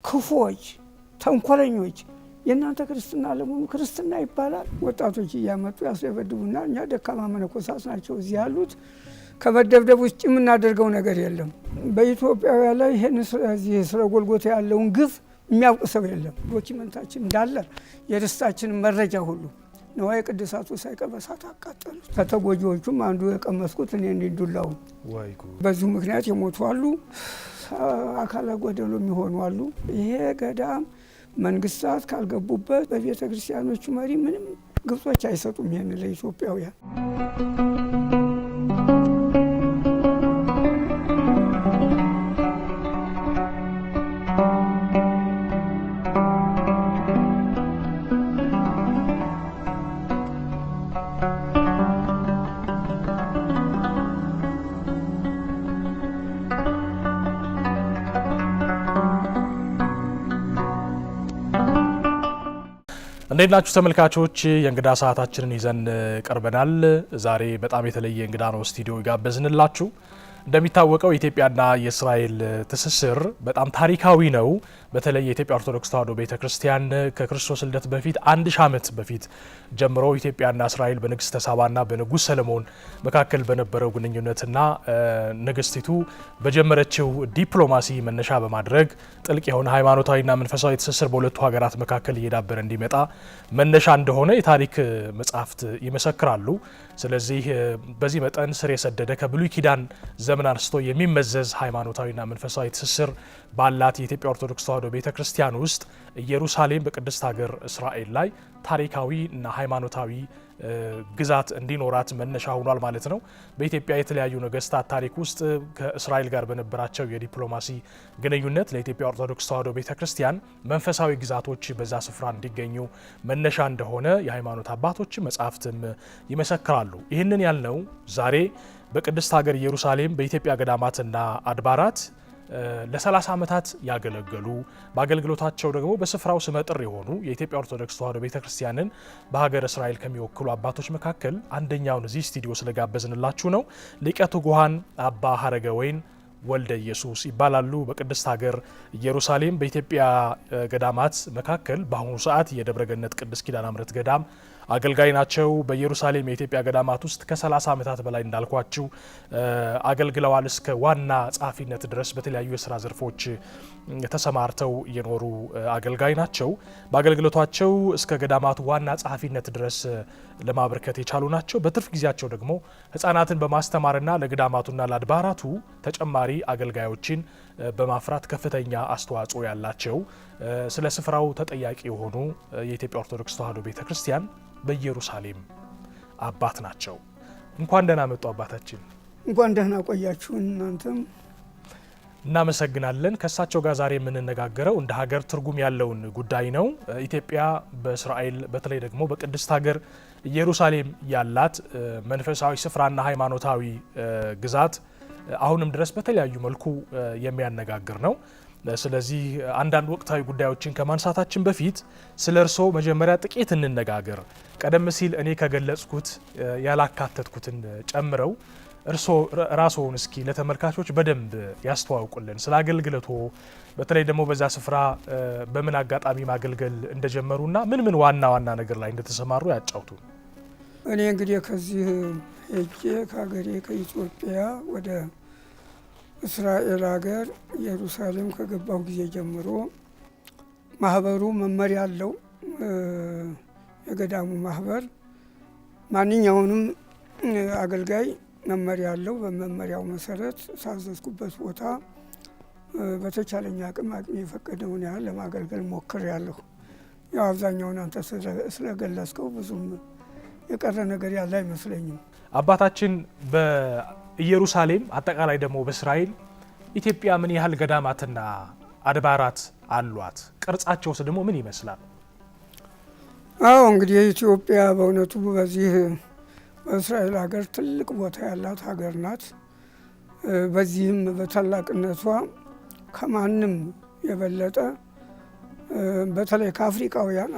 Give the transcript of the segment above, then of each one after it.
ክፎች ተንኮለኞች የናንተ ክርስትና ለምን ክርስትና ይባላል? ወጣቶች እያመጡ ያስደበድቡና እኛ ደካማ መነኮሳት ናቸው እዚህ ያሉት። ከመደብደብ ውጭ የምናደርገው ነገር የለም። በኢትዮጵያውያን ላይ ይሄን ስለዚህ ስለ ጎልጎታ ያለውን ግፍ የሚያውቅ ሰው የለም። ዶኪመንታችን እንዳለ የርስታችን መረጃ ሁሉ ነዋይ ቅዱሳቱ ሳይቀር በሳት አቃጠሉት። ከተጎጂዎቹም አንዱ የቀመስኩት እኔ እንዲዱላው በዚሁ ምክንያት የሞቱ አሉ፣ አካለ ጎደሎ የሚሆኑ አሉ። ይሄ ገዳም መንግስታት ካልገቡበት በቤተ ክርስቲያኖቹ መሪ ምንም ግብጾች አይሰጡም ይሄን ለኢትዮጵያውያን። እንዴት ናችሁ ተመልካቾች? የእንግዳ ሰዓታችንን ይዘን ቀርበናል። ዛሬ በጣም የተለየ እንግዳ ነው ስቱዲዮ ጋበዝንላችሁ። እንደሚታወቀው የኢትዮጵያና የእስራኤል ትስስር በጣም ታሪካዊ ነው። በተለይ የኢትዮጵያ ኦርቶዶክስ ተዋሕዶ ቤተክርስቲያን ከክርስቶስ ልደት በፊት 1000 ዓመት በፊት ጀምሮ ኢትዮጵያና እስራኤል በንግስተ ሳባና በንጉስ ሰለሞን መካከል በነበረው ግንኙነትና ንግስቲቱ በጀመረችው ዲፕሎማሲ መነሻ በማድረግ ጥልቅ የሆነ ሃይማኖታዊና መንፈሳዊ ትስስር በሁለቱ ሀገራት መካከል እየዳበረ እንዲመጣ መነሻ እንደሆነ የታሪክ መጻሕፍት ይመሰክራሉ። ስለዚህ በዚህ መጠን ስር የሰደደ ከብሉይ ኪዳን ዘመን አንስቶ የሚመዘዝ ሃይማኖታዊና መንፈሳዊ ትስስር ባላት የኢትዮጵያ ኦርቶዶክስ ተዋሕዶ ቤተክርስቲያን ውስጥ ኢየሩሳሌም በቅድስት ሀገር እስራኤል ላይ ታሪካዊ እና ሃይማኖታዊ ግዛት እንዲኖራት መነሻ ሆኗል ማለት ነው። በኢትዮጵያ የተለያዩ ነገስታት ታሪክ ውስጥ ከእስራኤል ጋር በነበራቸው የዲፕሎማሲ ግንኙነት ለኢትዮጵያ ኦርቶዶክስ ተዋሕዶ ቤተክርስቲያን መንፈሳዊ ግዛቶች በዛ ስፍራ እንዲገኙ መነሻ እንደሆነ የሃይማኖት አባቶች መጻሕፍትም ይመሰክራሉ። ይህንን ያልነው ዛሬ በቅድስት ሀገር ኢየሩሳሌም በኢትዮጵያ ገዳማትና አድባራት ለ30 ዓመታት ያገለገሉ በአገልግሎታቸው ደግሞ በስፍራው ስመጥር የሆኑ የኢትዮጵያ ኦርቶዶክስ ተዋሕዶ ቤተክርስቲያንን በሀገር እስራኤል ከሚወክሉ አባቶች መካከል አንደኛውን እዚህ ስቱዲዮ ስለጋበዝንላችሁ ነው። ሊቀ ትጉሃን አባ ሀረገ ወይን ወልደ ኢየሱስ ይባላሉ። በቅድስት ሀገር ኢየሩሳሌም በኢትዮጵያ ገዳማት መካከል በአሁኑ ሰዓት የደብረ ገነት ቅድስት ኪዳነ ምሕረት ገዳም አገልጋይ ናቸው። በኢየሩሳሌም የኢትዮጵያ ገዳማት ውስጥ ከ30 ዓመታት በላይ እንዳልኳችሁ አገልግለዋል። እስከ ዋና ጸሐፊነት ድረስ በተለያዩ የስራ ዘርፎች ተሰማርተው የኖሩ አገልጋይ ናቸው። በአገልግሎታቸው እስከ ገዳማቱ ዋና ጸሐፊነት ድረስ ለማበርከት የቻሉ ናቸው። በትርፍ ጊዜያቸው ደግሞ ሕፃናትን በማስተማርና ለገዳማቱና ለአድባራቱ ተጨማሪ አገልጋዮችን በማፍራት ከፍተኛ አስተዋጽኦ ያላቸው ስለ ስፍራው ተጠያቂ የሆኑ የኢትዮጵያ ኦርቶዶክስ ተዋሕዶ ቤተክርስቲያን በኢየሩሳሌም አባት ናቸው። እንኳን ደህና መጡ አባታችን። እንኳን ደህና ቆያችሁን። እናንተም እናመሰግናለን። ከእሳቸው ጋር ዛሬ የምንነጋገረው እንደ ሀገር ትርጉም ያለውን ጉዳይ ነው። ኢትዮጵያ በእስራኤል በተለይ ደግሞ በቅድስት ሀገር ኢየሩሳሌም ያላት መንፈሳዊ ስፍራና ሃይማኖታዊ ግዛት አሁንም ድረስ በተለያዩ መልኩ የሚያነጋግር ነው። ስለዚህ አንዳንድ ወቅታዊ ጉዳዮችን ከማንሳታችን በፊት ስለ እርስዎ መጀመሪያ ጥቂት እንነጋገር። ቀደም ሲል እኔ ከገለጽኩት ያላካተትኩትን ጨምረው እርስዎ ራስዎን እስኪ ለተመልካቾች በደንብ ያስተዋውቁልን። ስለ አገልግሎቶ በተለይ ደግሞ በዛ ስፍራ በምን አጋጣሚ ማገልገል እንደጀመሩና ምን ምን ዋና ዋና ነገር ላይ እንደተሰማሩ ያጫውቱ። እኔ እንግዲህ ከዚህ ሄጄ ከሀገሬ ከኢትዮጵያ ወደ እስራኤል ሀገር ኢየሩሳሌም ከገባው ጊዜ ጀምሮ ማህበሩ መመሪያ አለው። የገዳሙ ማህበር ማንኛውንም አገልጋይ መመሪያ አለው። በመመሪያው መሰረት ሳዘዝኩበት ቦታ በተቻለኝ አቅም የፈቀደውን ያህል ለማገልገል ሞክሬያለሁ። ያው አብዛኛውን አንተ ስለገለጽከው ብዙም የቀረ ነገር ያለ አይመስለኝም። አባታችን በኢየሩሳሌም አጠቃላይ ደግሞ በእስራኤል ኢትዮጵያ ምን ያህል ገዳማትና አድባራት አሏት? ቅርጻቸውስ ደግሞ ምን ይመስላል? አዎ እንግዲህ ኢትዮጵያ በእውነቱ በዚህ በእስራኤል ሀገር ትልቅ ቦታ ያላት ሀገር ናት። በዚህም በታላቅነቷ ከማንም የበለጠ በተለይ ከአፍሪካውያን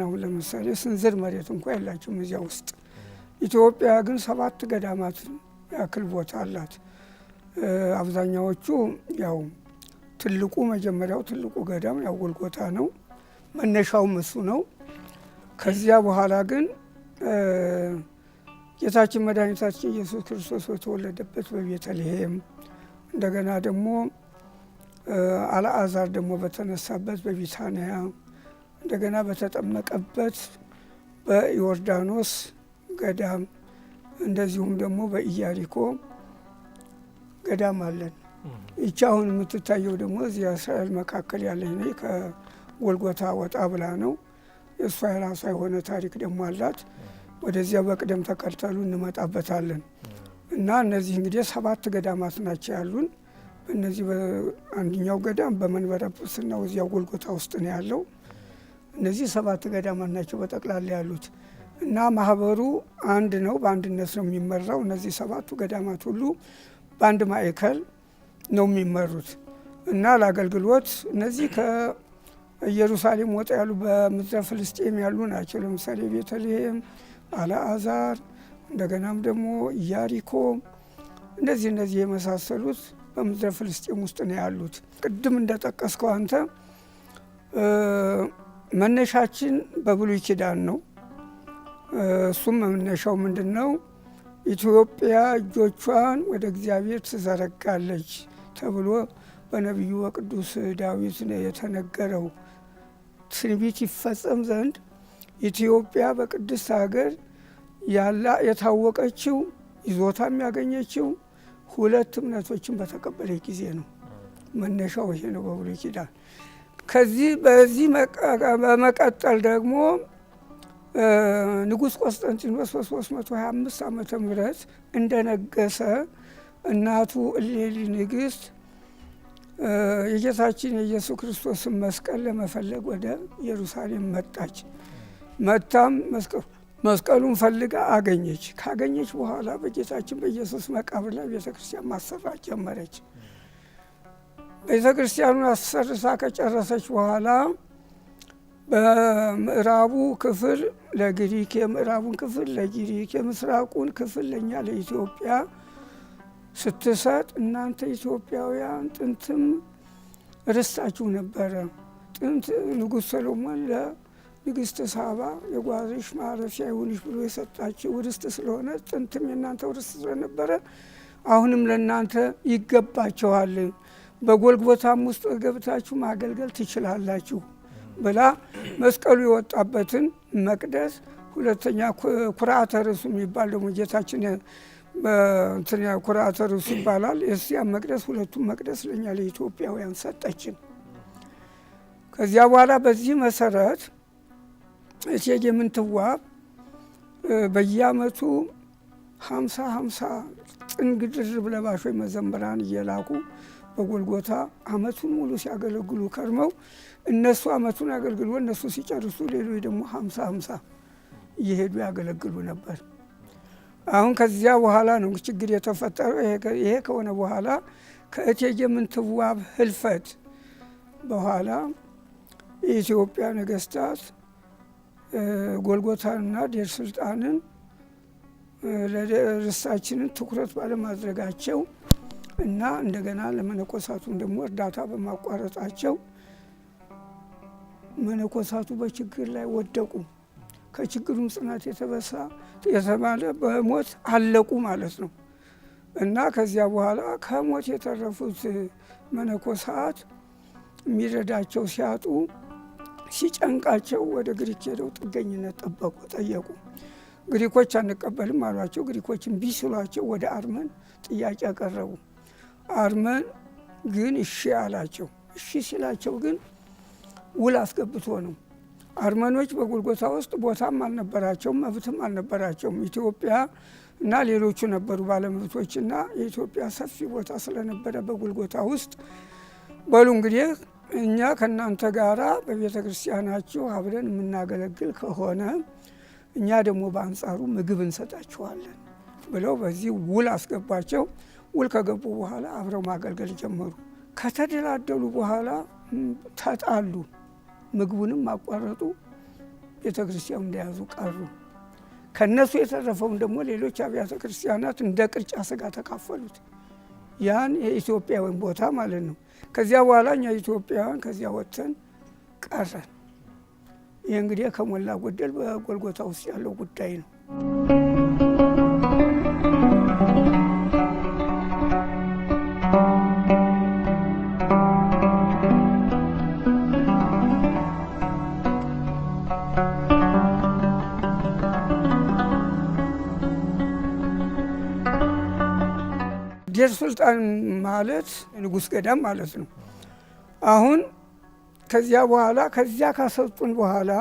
አሁን ለምሳሌ ስንዝር መሬት እንኳ የላቸውም እዚያ ውስጥ። ኢትዮጵያ ግን 7 ገዳማት ያክል ቦታ አላት። አብዛኛዎቹ ያው ትልቁ መጀመሪያው ትልቁ ገዳም ያው ጎልጎታ ነው። መነሻውም እሱ ነው። ከዚያ በኋላ ግን ጌታችን መድኃኒታችን ኢየሱስ ክርስቶስ በተወለደበት በቤተልሔም እንደገና ደግሞ አልዓዛር ደግሞ በተነሳበት በቢታንያ እንደገና በተጠመቀበት በዮርዳኖስ ገዳም እንደዚሁም ደግሞ በኢያሪኮ ገዳም አለን። ይቺ አሁን የምትታየው ደግሞ እዚያ እስራኤል መካከል ያለች ነች። ከጎልጎታ ወጣ ብላ ነው። የእሷ የራሷ የሆነ ታሪክ ደግሞ አላት። ወደዚያ በቅደም ተከተሉ እንመጣበታለን። እና እነዚህ እንግዲህ 7 ገዳማት ናቸው ያሉን። በእነዚህ አንደኛው ገዳም በመንበረ ጵጵስናው እዚያው ጎልጎታ ውስጥ ነው ያለው። እነዚህ 7 ገዳማት ናቸው በጠቅላላ ያሉት እና ማህበሩ አንድ ነው፣ በአንድነት ነው የሚመራው። እነዚህ 7ቱ ገዳማት ሁሉ በአንድ ማዕከል ነው የሚመሩት እና ለአገልግሎት እነዚህ ከኢየሩሳሌም ወጣ ያሉ በምድረ ፍልስጤም ያሉ ናቸው። ለምሳሌ ቤተልሔም፣ አልዓዛር እንደገናም ደግሞ ኢያሪኮ እነዚህ የመሳሰሉት በምድረ ፍልስጤም ውስጥ ነው ያሉት። ቅድም እንደጠቀስከው አንተ መነሻችን በብሉይ ኪዳን ነው። እሱም መነሻው ምንድን ነው? ኢትዮጵያ እጆቿን ወደ እግዚአብሔር ትዘረጋለች ተብሎ በነቢዩ በቅዱስ ዳዊት የተነገረው ትንቢት ይፈጸም ዘንድ ኢትዮጵያ በቅድስት ሀገር ያላ የታወቀችው ይዞታም ያገኘችው 2 እምነቶችን በተቀበለች ጊዜ ነው። መነሻው ይሄ ነው በብሉይ ኪዳን። በዚህ በመቀጠል ደግሞ ንጉሥ ቆስጠንጢኖስ በ325 ዓመተ ምህረት እንደነገሰ እናቱ እሌኒ ንግሥት የጌታችን የኢየሱስ ክርስቶስን መስቀል ለመፈለግ ወደ ኢየሩሳሌም መጣች። መታም መስቀሉን ፈልጋ አገኘች። ካገኘች በኋላ በጌታችን በኢየሱስ መቃብር ላይ ቤተ ክርስቲያን ማሰራት ጀመረች። ቤተ ክርስቲያኑን አሰርሳ ከጨረሰች በኋላ በምዕራቡ ክፍል ለግሪክ፣ የምዕራቡን ክፍል ለግሪክ፣ የምስራቁን ክፍል ለእኛ ለኢትዮጵያ ስትሰጥ እናንተ ኢትዮጵያውያን ጥንትም ርስታችሁ ነበረ። ጥንት ንጉሥ ሰሎሞን ለንግሥት ሳባ የጓዝሽ ማረፊያ ይሁንሽ ብሎ የሰጣችሁ ርስት ስለሆነ ጥንትም የእናንተ ርስት ስለነበረ አሁንም ለእናንተ ይገባችኋል፣ በጎልጎታም ውስጥ ገብታችሁ ማገልገል ትችላላችሁ ብላ መስቀሉ የወጣበትን መቅደስ፣ ሁለተኛ ኩርዓተ ርዕሱ የሚባል ደግሞ ጌታችን ኩርዓተ ርዕሱ ይባላል። የዚያ መቅደስ 2ቱም መቅደስ ለእኛ ለኢትዮጵያውያን ሰጠችን። ከዚያ በኋላ በዚህ መሰረት እቴጌ ምንትዋብ በየዓመቱ 50 ጥንግ ድርብ ለባሾች መዘምራን እየላኩ በጎልጎታ ዓመቱን ሙሉ ሲያገለግሉ ከርመው እነሱ ዓመቱን አገልግሎ እነሱ ሲጨርሱ ሌሎች ደግሞ 50 እየሄዱ ያገለግሉ ነበር። አሁን ከዚያ በኋላ ነው ችግር የተፈጠረው። ይሄ ከሆነ በኋላ ከእቴጌ ምንትዋብ ህልፈት በኋላ የኢትዮጵያ ነገስታት ጎልጎታንና ዴር ሱልጣንን ለርስታችንን ትኩረት ባለማድረጋቸው እና እንደገና ለመነኮሳቱም ደግሞ እርዳታ በማቋረጣቸው መነኮሳቱ በችግር ላይ ወደቁ። ከችግሩም ጽናት የተባለ በሞት አለቁ ማለት ነው። እና ከዚያ በኋላ ከሞት የተረፉት መነኮሳት የሚረዳቸው ሲያጡ ሲጨንቃቸው ወደ ግሪክ ሄደው ጥገኝነት ጠየቁ። ግሪኮች አንቀበልም አሏቸው። ግሪኮች እምቢ ሲሏቸው ወደ አርመን ጥያቄ ያቀረቡ። አርመን ግን እሺ አላቸው። እሺ ሲላቸው ግን ውል አስገብቶ ነው። አርመኖች በጎልጎታ ውስጥ ቦታም አልነበራቸውም፣ መብትም አልነበራቸውም። ኢትዮጵያ እና ሌሎቹ ነበሩ ባለመብቶችና የኢትዮጵያ ሰፊ ቦታ ስለነበረ በጎልጎታ ውስጥ በሉ እንግዲህ እኛ ከእናንተ ጋራ በቤተ ክርስቲያናችሁ አብረን የምናገለግል ከሆነ እኛ ደግሞ በአንጻሩ ምግብ እንሰጣችኋለን ብለው በዚህ ውል አስገባቸው። ውል ከገቡ በኋላ አብረው ማገልገል ጀመሩ። ከተደላደሉ በኋላ ተጣሉ። ምግቡንም አቋረጡ። ቤተ ክርስቲያኑ እንደያዙ ቀሩ። ከነሱ የተረፈውን ደግሞ ሌሎች አብያተ ክርስቲያናት እንደ ቅርጫ ስጋ ተካፈሉት። ያን የኢትዮጵያውያን ቦታ ማለት ነው። ከዚያ በኋላ እኛ ኢትዮጵያውያን ከዚያ ወጥተን ቀረን። ይህ እንግዲህ ከሞላ ጎደል በጎልጎታ ውስጥ ያለው ጉዳይ ነው። ዴር ሱልጣን ማለት ንጉሥ ገዳም ማለት ነው። አሁን ከዚያ በኋላ ከዚያ ካሰጡን በኋላ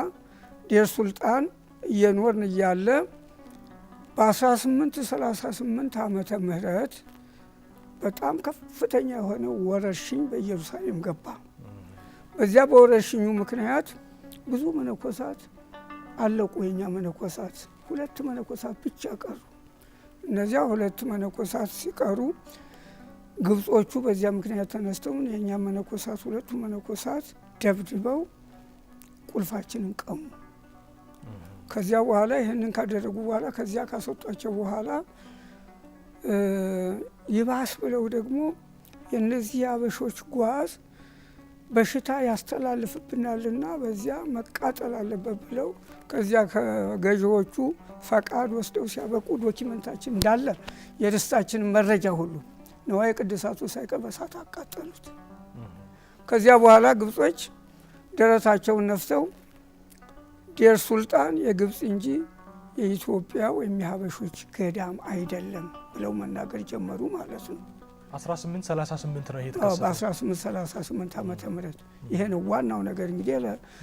ዴር ሱልጣን እየኖርን እያለ በ1838 ዓመተ ምህረት በጣም ከፍተኛ የሆነ ወረርሽኝ በኢየሩሳሌም ገባ። በዚያ በወረርሽኙ ምክንያት ብዙ መነኮሳት አለቁ። የኛ መነኮሳት 2 መነኮሳት ብቻ ቀሩ። እነዚያ 2 መነኮሳት ሲቀሩ ግብጾቹ በዚያ ምክንያት ተነስተው የኛ መነኮሳት 2ቱ መነኮሳት ደብድበው ቁልፋችንን ቀሙ። ከዚያ በኋላ ይህንን ካደረጉ በኋላ ከዚያ ካስወጧቸው በኋላ ይባስ ብለው ደግሞ የነዚህ አበሾች ጓዝ በሽታ ያስተላልፍብናልና በዚያ መቃጠል አለበት ብለው ከዚያ ከገዢዎቹ ፈቃድ ወስደው ሲያበቁ ዶኪመንታችን እንዳለ የርስታችንን መረጃ ሁሉ ንዋየ ቅድሳቱ ሳይቀር በእሳት አቃጠሉት። ከዚያ በኋላ ግብጾች ደረታቸውን ነፍተው ዴር ሱልጣን የግብጽ እንጂ የኢትዮጵያ ወይም የሀበሾች ገዳም አይደለም ብለው መናገር ጀመሩ ማለት ነው። 1838 ነው ይሄ ተከሰተ። በ1838 ዓመተ ምህረት ይሄ ነው ዋናው ነገር። እንግዲህ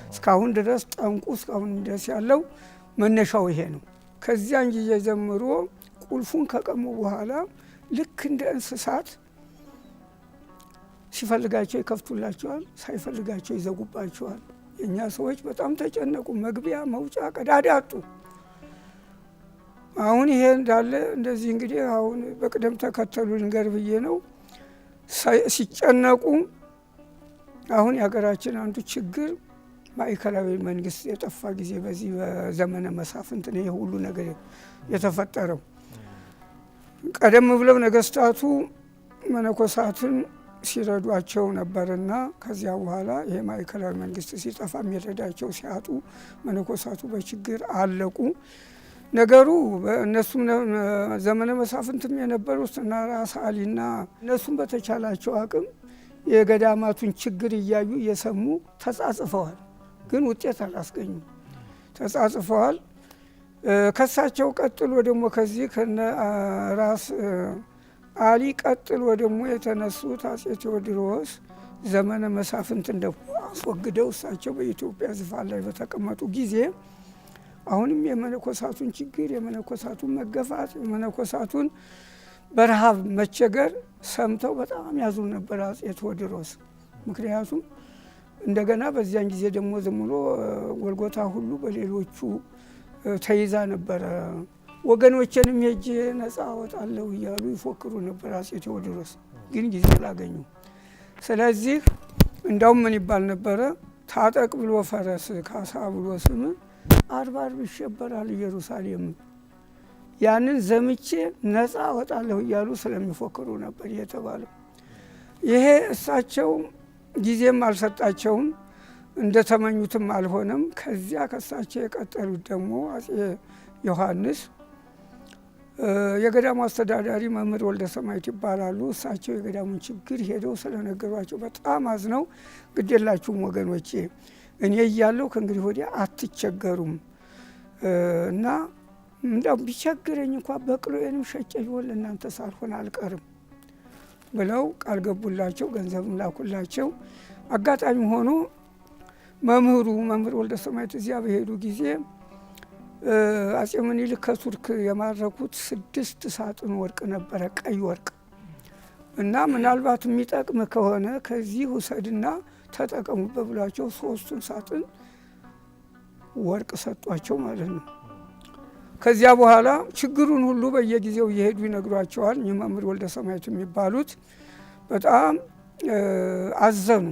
እስካሁን ድረስ ጠንቁ እስካሁን ድረስ ያለው መነሻው ይሄ ነው። ከዚያን ጊዜ ጀምሮ ቁልፉን ከቀሙ በኋላ ልክ እንደ እንስሳት ሲፈልጋቸው ይከፍቱላቸዋል፣ ሳይፈልጋቸው ይዘጉባቸዋል። የእኛ ሰዎች በጣም ተጨነቁ። መግቢያ መውጫ ቀዳዳ አጡ። አሁን ይሄ እንዳለ እንደዚህ እንግዲህ አሁን በቅደም ተከተሉ ልንገር ብዬ ነው። ሲጨነቁ አሁን የሀገራችን አንዱ ችግር ማዕከላዊ መንግስት የጠፋ ጊዜ በዚህ በዘመነ መሳፍንት ነው ይሄ ሁሉ ነገር የተፈጠረው። ቀደም ብለው ነገስታቱ መነኮሳትን ሲረዷቸው ነበርና ከዚያ በኋላ ይሄ ማዕከላዊ መንግስት ሲጠፋ የሚረዳቸው ሲያጡ መነኮሳቱ በችግር አለቁ። ነገሩ እነሱም ዘመነ መሳፍንትም የነበሩት እና ራስ አሊና እነሱም በተቻላቸው አቅም የገዳማቱን ችግር እያዩ እየሰሙ ተጻጽፈዋል፣ ግን ውጤት አላስገኙም። ተጻጽፈዋል። ከሳቸው ቀጥሎ ደግሞ ከዚህ ከነ ራስ አሊ ቀጥሎ ደግሞ የተነሱት አጼ ቴዎድሮስ ዘመነ መሳፍንትን ደግሞ አስወግደው እሳቸው በኢትዮጵያ ዙፋን ላይ በተቀመጡ ጊዜ አሁንም የመነኮሳቱን ችግር፣ የመነኮሳቱን መገፋት፣ የመነኮሳቱን በረሃብ መቸገር ሰምተው በጣም ያዙ ነበር አጼ ቴዎድሮስ። ምክንያቱም እንደገና በዚያን ጊዜ ደግሞ ዝም ብሎ ጎልጎታ ሁሉ በሌሎቹ ተይዛ ነበረ። ወገኖቼንም ሄጄ ነፃ አወጣለሁ እያሉ ይፎክሩ ነበር አጼ ቴዎድሮስ፣ ግን ጊዜ አላገኙ። ስለዚህ እንዳውም ምን ይባል ነበረ? ታጠቅ ብሎ ፈረስ ካሳ ብሎ ስም 40 ይሸበራል ኢየሩሳሌም። ያንን ዘምቼ ነፃ አወጣለሁ እያሉ ስለሚፎክሩ ነበር የተባለው። ይሄ እሳቸው ጊዜም አልሰጣቸውም፣ እንደተመኙትም አልሆነም። ከዚያ ከሳቸው የቀጠሉት ደግሞ አጼ ዮሐንስ የገዳሙ አስተዳዳሪ መምህር ወልደ ሰማዕት ይባላሉ። እሳቸው የገዳሙን ችግር ሄደው ስለነገሯቸው በጣም አዝነው ግዴላችሁም ወገኖቼ እኔ እያለሁ ከእንግዲህ ወዲያ አትቸገሩም እና እንዳው ቢቸግረኝ እንኳ በቅሎዬንም ሸጬ ቢሆን ለእናንተ ሳልሆን አልቀርም ብለው ቃል ገቡላቸው። ገንዘብም ላኩላቸው። አጋጣሚ ሆኖ መምህር ወልደ ሰማዕት እዚያ በሄዱ ጊዜ አጼ ምኒልክ ከቱርክ የማረኩት 6 ሳጥን ወርቅ ነበረ፣ ቀይ ወርቅ እና ምናልባት የሚጠቅም ከሆነ ከዚህ ውሰድና ተጠቀሙበት ብሏቸው 3ቱን ሳጥን ወርቅ ሰጧቸው ማለት ነው። ከዚያ በኋላ ችግሩን ሁሉ በየጊዜው እየሄዱ ይነግሯቸዋል። መምህር ወልደ ሰማዕት የሚባሉት በጣም አዘኑ።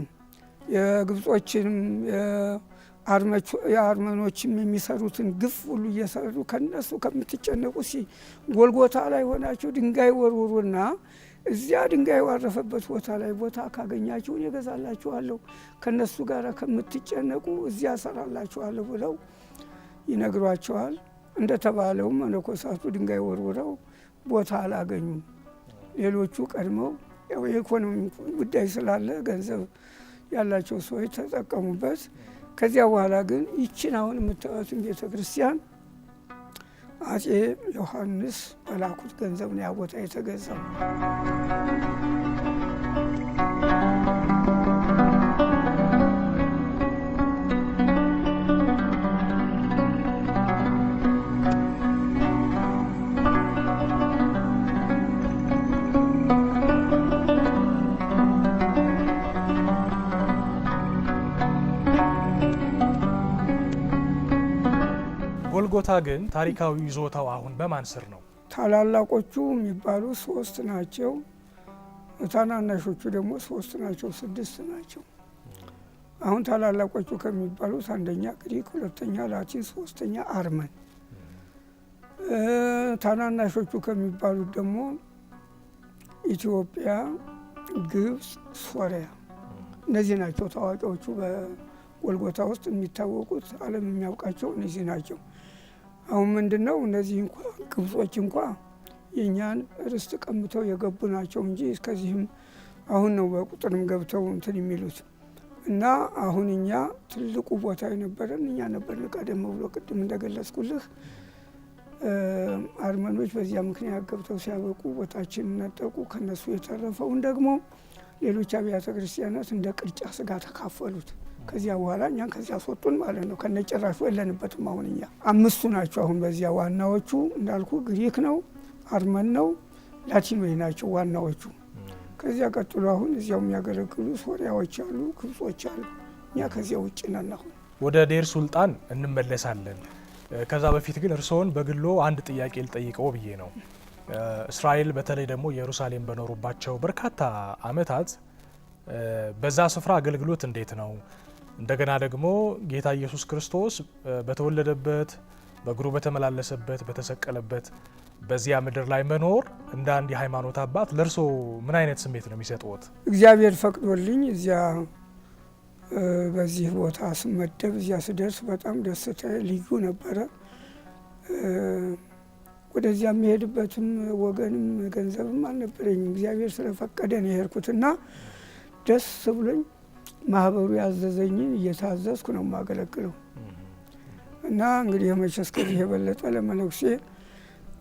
የግብጾችንም የአርመኖችም የሚሰሩትን ግፍ ሁሉ እየሰሩ ከነሱ ከምትጨነቁ ጎልጎታ ላይ ሆናቸው ድንጋይ ወርውሩና እዚያ ድንጋይ ያረፈበት ቦታ ላይ ቦታ ካገኛችሁ እኔ እገዛላችኋለሁ፣ ከነሱ ጋር ከምትጨነቁ እዚያ እሰራላችኋለሁ ብለው ይነግሯቸዋል። እንደተባለውም መነኮሳቱ ድንጋይ ወርውረው ቦታ አላገኙም። ሌሎቹ ቀድመው ያው የኢኮኖሚ ጉዳይ ስላለ ገንዘብ ያላቸው ሰዎች ተጠቀሙበት። ከዚያ በኋላ ግን ይችን አሁን የምታዩትን ቤተ ክርስቲያን አጼ ዮሐንስ በላኩት ገንዘብ ነው ያ ቦታ የተገዛው። ጎልጎታ ግን ታሪካዊ ይዞታው አሁን በማን ስር ነው? ታላላቆቹ የሚባሉ 3 ናቸው። ታናናሾቹ ደግሞ 3 ናቸው፣ 6 ናቸው። አሁን ታላላቆቹ ከሚባሉት አንደኛ ግሪክ፣ ሁለተኛ ላቲን፣ ሶስተኛ አርመን። ታናናሾቹ ከሚባሉት ደግሞ ኢትዮጵያ፣ ግብፅ፣ ሶሪያ እነዚህ ናቸው ታዋቂዎቹ። በጎልጎታ ውስጥ የሚታወቁት ዓለም የሚያውቃቸው እነዚህ ናቸው። አሁን ምንድነው እነዚህ እንኳ ግብጾች እንኳ የኛን ርስት ቀምተው የገቡ ናቸው እንጂ እስከዚህም አሁን ነው በቁጥርም ገብተው እንትን የሚሉት እና አሁን እኛ ትልቁ ቦታ የነበረን እኛ ነበርን ቀደም ብሎ ቅድም እንደገለጽኩልህ። አርመኖች በዚያ ምክንያት ገብተው ሲያበቁ ቦታችን ነጠቁ። ከነሱ የተረፈውን ደግሞ ሌሎች አብያተ ክርስቲያናት እንደ ቅርጫ ስጋ ተካፈሉት። ከዚያ በኋላ እኛን ከዚያ አስወጡን ማለት ነው። ከነጭራሹ የለንበትም። አሁን እኛ 5 ናቸው። አሁን በዚያ ዋናዎቹ እንዳልኩ ግሪክ ነው፣ አርመን ነው፣ ላቲኖች ናቸው ዋናዎቹ። ከዚያ ቀጥሎ አሁን እዚያው የሚያገለግሉ ሶሪያዎች አሉ፣ ግብጾች አሉ። እኛ ከዚያ ውጭ ነን። አሁን ወደ ዴር ሱልጣን እንመለሳለን። ከዛ በፊት ግን እርስዎን በግሎ አንድ ጥያቄ ልጠይቀው ብዬ ነው። እስራኤል በተለይ ደግሞ ኢየሩሳሌም በኖሩባቸው በርካታ ዓመታት በዛ ስፍራ አገልግሎት እንዴት ነው? እንደገና ደግሞ ጌታ ኢየሱስ ክርስቶስ በተወለደበት በእግሩ በተመላለሰበት በተሰቀለበት በዚያ ምድር ላይ መኖር እንደ አንድ የሃይማኖት አባት ለእርሶ ምን አይነት ስሜት ነው የሚሰጥዎት? እግዚአብሔር ፈቅዶልኝ እዚያ በዚህ ቦታ ስመደብ እዚያ ስደርስ በጣም ደስታ ልዩ ነበረ። ወደዚያ የሚሄድበትም ወገንም ገንዘብም አልነበረኝም። እግዚአብሔር ስለፈቀደ ነው የሄድኩትና ደስ ብሎኝ ማህበሩ ያዘዘኝን እየታዘዝኩ ነው የማገለግለው። እና እንግዲህ መቼስ ከዚህ የበለጠ ለመነኩሴ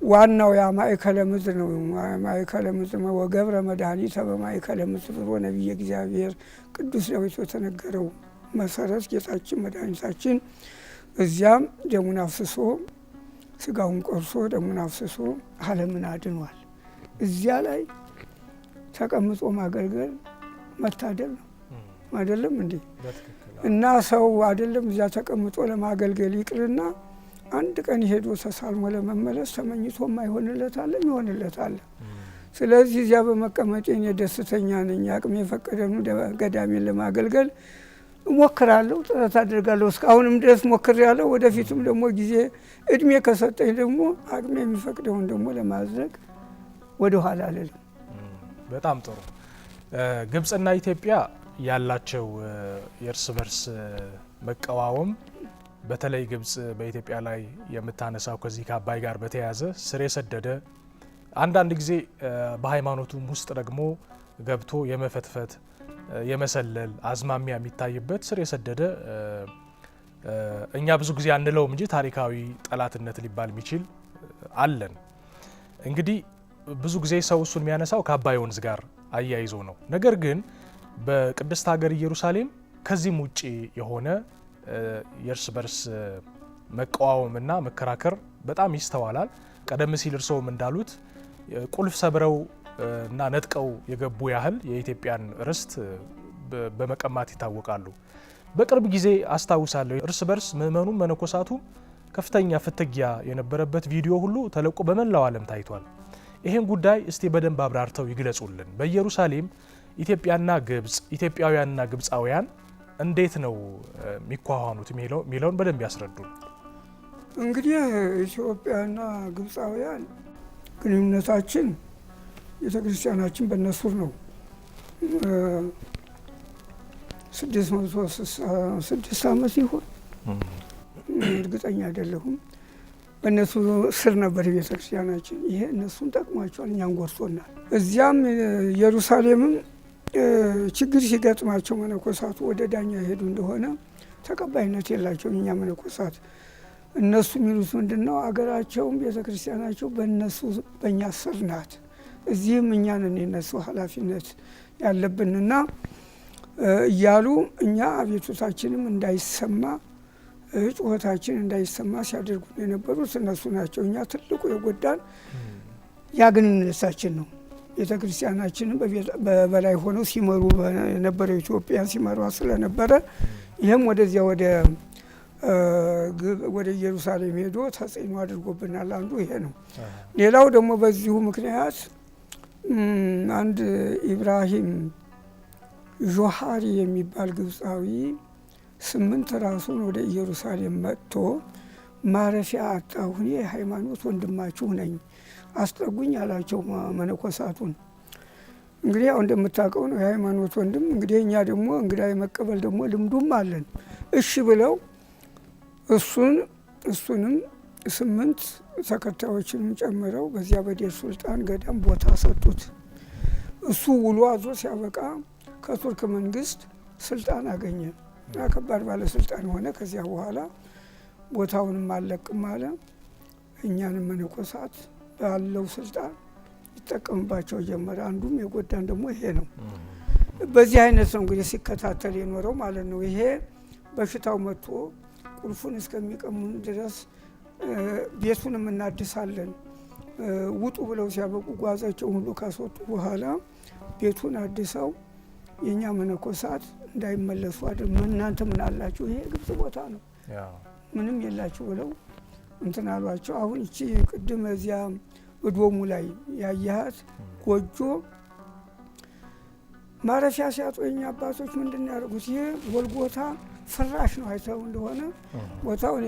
ዋናው ያ ማእከለ ምድር ነው። ማእከለ ምድር ወገብረ መድኃኒተ በማእከለ ምድር ብሎ ነቢየ እግዚአብሔር ቅዱስ ዳዊት በተነገረው መሰረት ጌታችን መድኃኒታችን እዚያም ደሙን አፍስሶ ስጋውን ቆርሶ ደሙን አፍስሶ ዓለምን አድኗል። እዚያ ላይ ተቀምጦ ማገልገል መታደል ነው አይደለም እንዴ? እና ሰው አይደለም እዚያ ተቀምጦ ለማገልገል ይቅርና አንድ ቀን ሄዶ ተሳልሞ ለመመለስ ተመኝቶ ማይሆንለታል ይሆንለታል። ስለዚህ እዚያ በመቀመጤ እኔ ደስተኛ ነኝ። አቅሜ የፈቀደኑ ገዳሜን ለማገልገል እሞክራለሁ፣ ጥረት አድርጋለሁ። እስካሁንም ድረስ ሞክሬያለሁ። ወደፊትም ደግሞ ጊዜ እድሜ ከሰጠኝ ደግሞ አቅሜ የሚፈቅደውን ደግሞ ለማድረግ ወደ ኋላ አልልም። በጣም ጥሩ። ግብጽና ኢትዮጵያ ያላቸው የእርስ በርስ መቀዋወም በተለይ ግብጽ በኢትዮጵያ ላይ የምታነሳው ከዚህ ከአባይ ጋር በተያያዘ ስር የሰደደ አንዳንድ ጊዜ በሃይማኖቱም ውስጥ ደግሞ ገብቶ የመፈትፈት የመሰለል አዝማሚያ የሚታይበት ስር የሰደደ እኛ ብዙ ጊዜ አንለውም እንጂ ታሪካዊ ጠላትነት ሊባል የሚችል አለን። እንግዲህ ብዙ ጊዜ ሰው እሱን የሚያነሳው ከአባይ ወንዝ ጋር አያይዞ ነው። ነገር ግን በቅድስት ሀገር ኢየሩሳሌም ከዚህም ውጪ የሆነ የእርስ በርስ መቃወምና መከራከር በጣም ይስተዋላል። ቀደም ሲል እርስዎም እንዳሉት ቁልፍ ሰብረው እና ነጥቀው የገቡ ያህል የኢትዮጵያን ርስት በመቀማት ይታወቃሉ። በቅርብ ጊዜ አስታውሳለሁ እርስ በርስ ምእመኑም መነኮሳቱ ከፍተኛ ፍትጊያ የነበረበት ቪዲዮ ሁሉ ተለቆ በመላው ዓለም ታይቷል። ይሄን ጉዳይ እስቲ በደንብ አብራርተው ይግለጹልን። በኢየሩሳሌም ኢትዮጵያና ግብጽ፣ ኢትዮጵያውያንና ግብጻውያን እንዴት ነው የሚኳኋኑት የሚለውን በደንብ ያስረዱን። እንግዲህ ኢትዮጵያና ግብጻውያን ግንኙነታችን ቤተክርስቲያናችን በእነሱ ነው 606 ዓመት ይሆን እርግጠኛ አይደለሁም። በእነሱ ስር ነበር ቤተክርስቲያናችን። ይሄ እነሱን ጠቅሟቸዋል፣ እኛን ጎድቶናል። እዚያም ኢየሩሳሌምም ችግር ሲገጥማቸው መነኮሳቱ ወደ ዳኛ ሄዱ እንደሆነ ተቀባይነት የላቸውም። እኛ መነኮሳት እነሱ የሚሉት ምንድን ነው? አገራቸውም ቤተክርስቲያናቸው በእኛ ስር ናት። እዚህም እኛንን የነሱ ኃላፊነት ያለብንና እያሉ እኛ አቤቱታችንም እንዳይሰማ ጩኸታችን እንዳይሰማ ሲያደርጉ የነበሩት እነሱ ናቸው። እኛ ትልቁ የጎዳን ያግንነታችን ነው። ቤተክርስቲያናችንን በበላይ ሆነው ሲመሩ የነበረው ኢትዮጵያን ሲመሯ ስለነበረ ይህም ወደዚያ ወደ ኢየሩሳሌም ሄዶ ተጽዕኖ አድርጎብናል። አንዱ ይሄ ነው። ሌላው ደግሞ በዚሁ ምክንያት አንድ ኢብራሂም ጆሃሪ የሚባል ግብፃዊ 8 ራሱን ወደ ኢየሩሳሌም መጥቶ ማረፊያ አጣሁ፣ እኔ የሃይማኖት ወንድማችሁ ነኝ፣ አስጠጉኝ አላቸው መነኮሳቱን። እንግዲህ ያው እንደምታውቀው ነው የሃይማኖት ወንድም። እንግዲህ እኛ ደግሞ እንግዳ የመቀበል ደግሞ ልምዱም አለን። እሺ ብለው እሱንም 8 ተከታዮችንም ጨምረው በዚያ በዴር ሱልጣን ገዳም ቦታ ሰጡት። እሱ ውሎ አዞ ሲያበቃ ከቱርክ መንግስት ስልጣን አገኘ እና ከባድ ባለስልጣን ሆነ። ከዚያ በኋላ ቦታውንም አለቅም አለ። እኛንም መነኮሳት ባለው ስልጣን ይጠቀምባቸው ጀመረ። አንዱም የጎዳን ደግሞ ይሄ ነው። በዚህ አይነት ነው እንግዲህ ሲከታተል የኖረው ማለት ነው። ይሄ በሽታው መጥቶ ቁልፉን እስከሚቀሙን ድረስ ቤቱንም እናድሳለን ውጡ ብለው ሲያበቁ ጓዛቸውን ሁሉ ካስወጡ በኋላ ቤቱን አድሰው የእኛ መነኮሳት እንዳይመለሱ እናንተ ምን አላችሁ? ይሄ ግብጽ ቦታ ነው፣ ምንም የላችሁ ብለው እንትን አሏቸው። አሁን እቺ ቅድም እዚያ እዶሙ ላይ ያያሃት ጎጆ ማረፊያ ሲያጡ የኛ አባቶች ምንድን ያደርጉት? ይሄ ጎልጎታ ፍራሽ ነው። አይተው እንደሆነ ቦታውን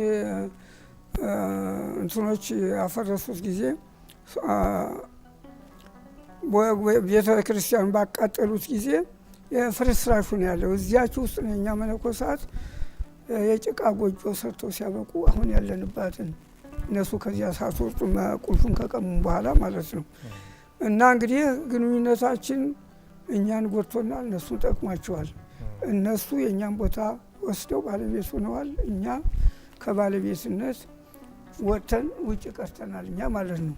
እንትኖች ያፈረሱት ጊዜ ቤተ ክርስቲያን ባቃጠሉት ጊዜ ፍርስራሹ ነው ያለው። እዚያች ውስጥ ነው የኛ መነኮሳት የጭቃ ጎጆ ሰርተው ሲያበቁ አሁን ያለንባትን እነሱ ከዚያ ሳትወጡ ቁልፉን ከቀሙ በኋላ ማለት ነው። እና እንግዲህ ግንኙነታችን እኛን ጎድቶናል፣ እነሱን ጠቅሟቸዋል። እነሱ የእኛን ቦታ ወስደው ባለቤት ሆነዋል። እኛ ከባለቤትነት ወጥተን ውጭ ቀርተናል እኛ ማለት ነው።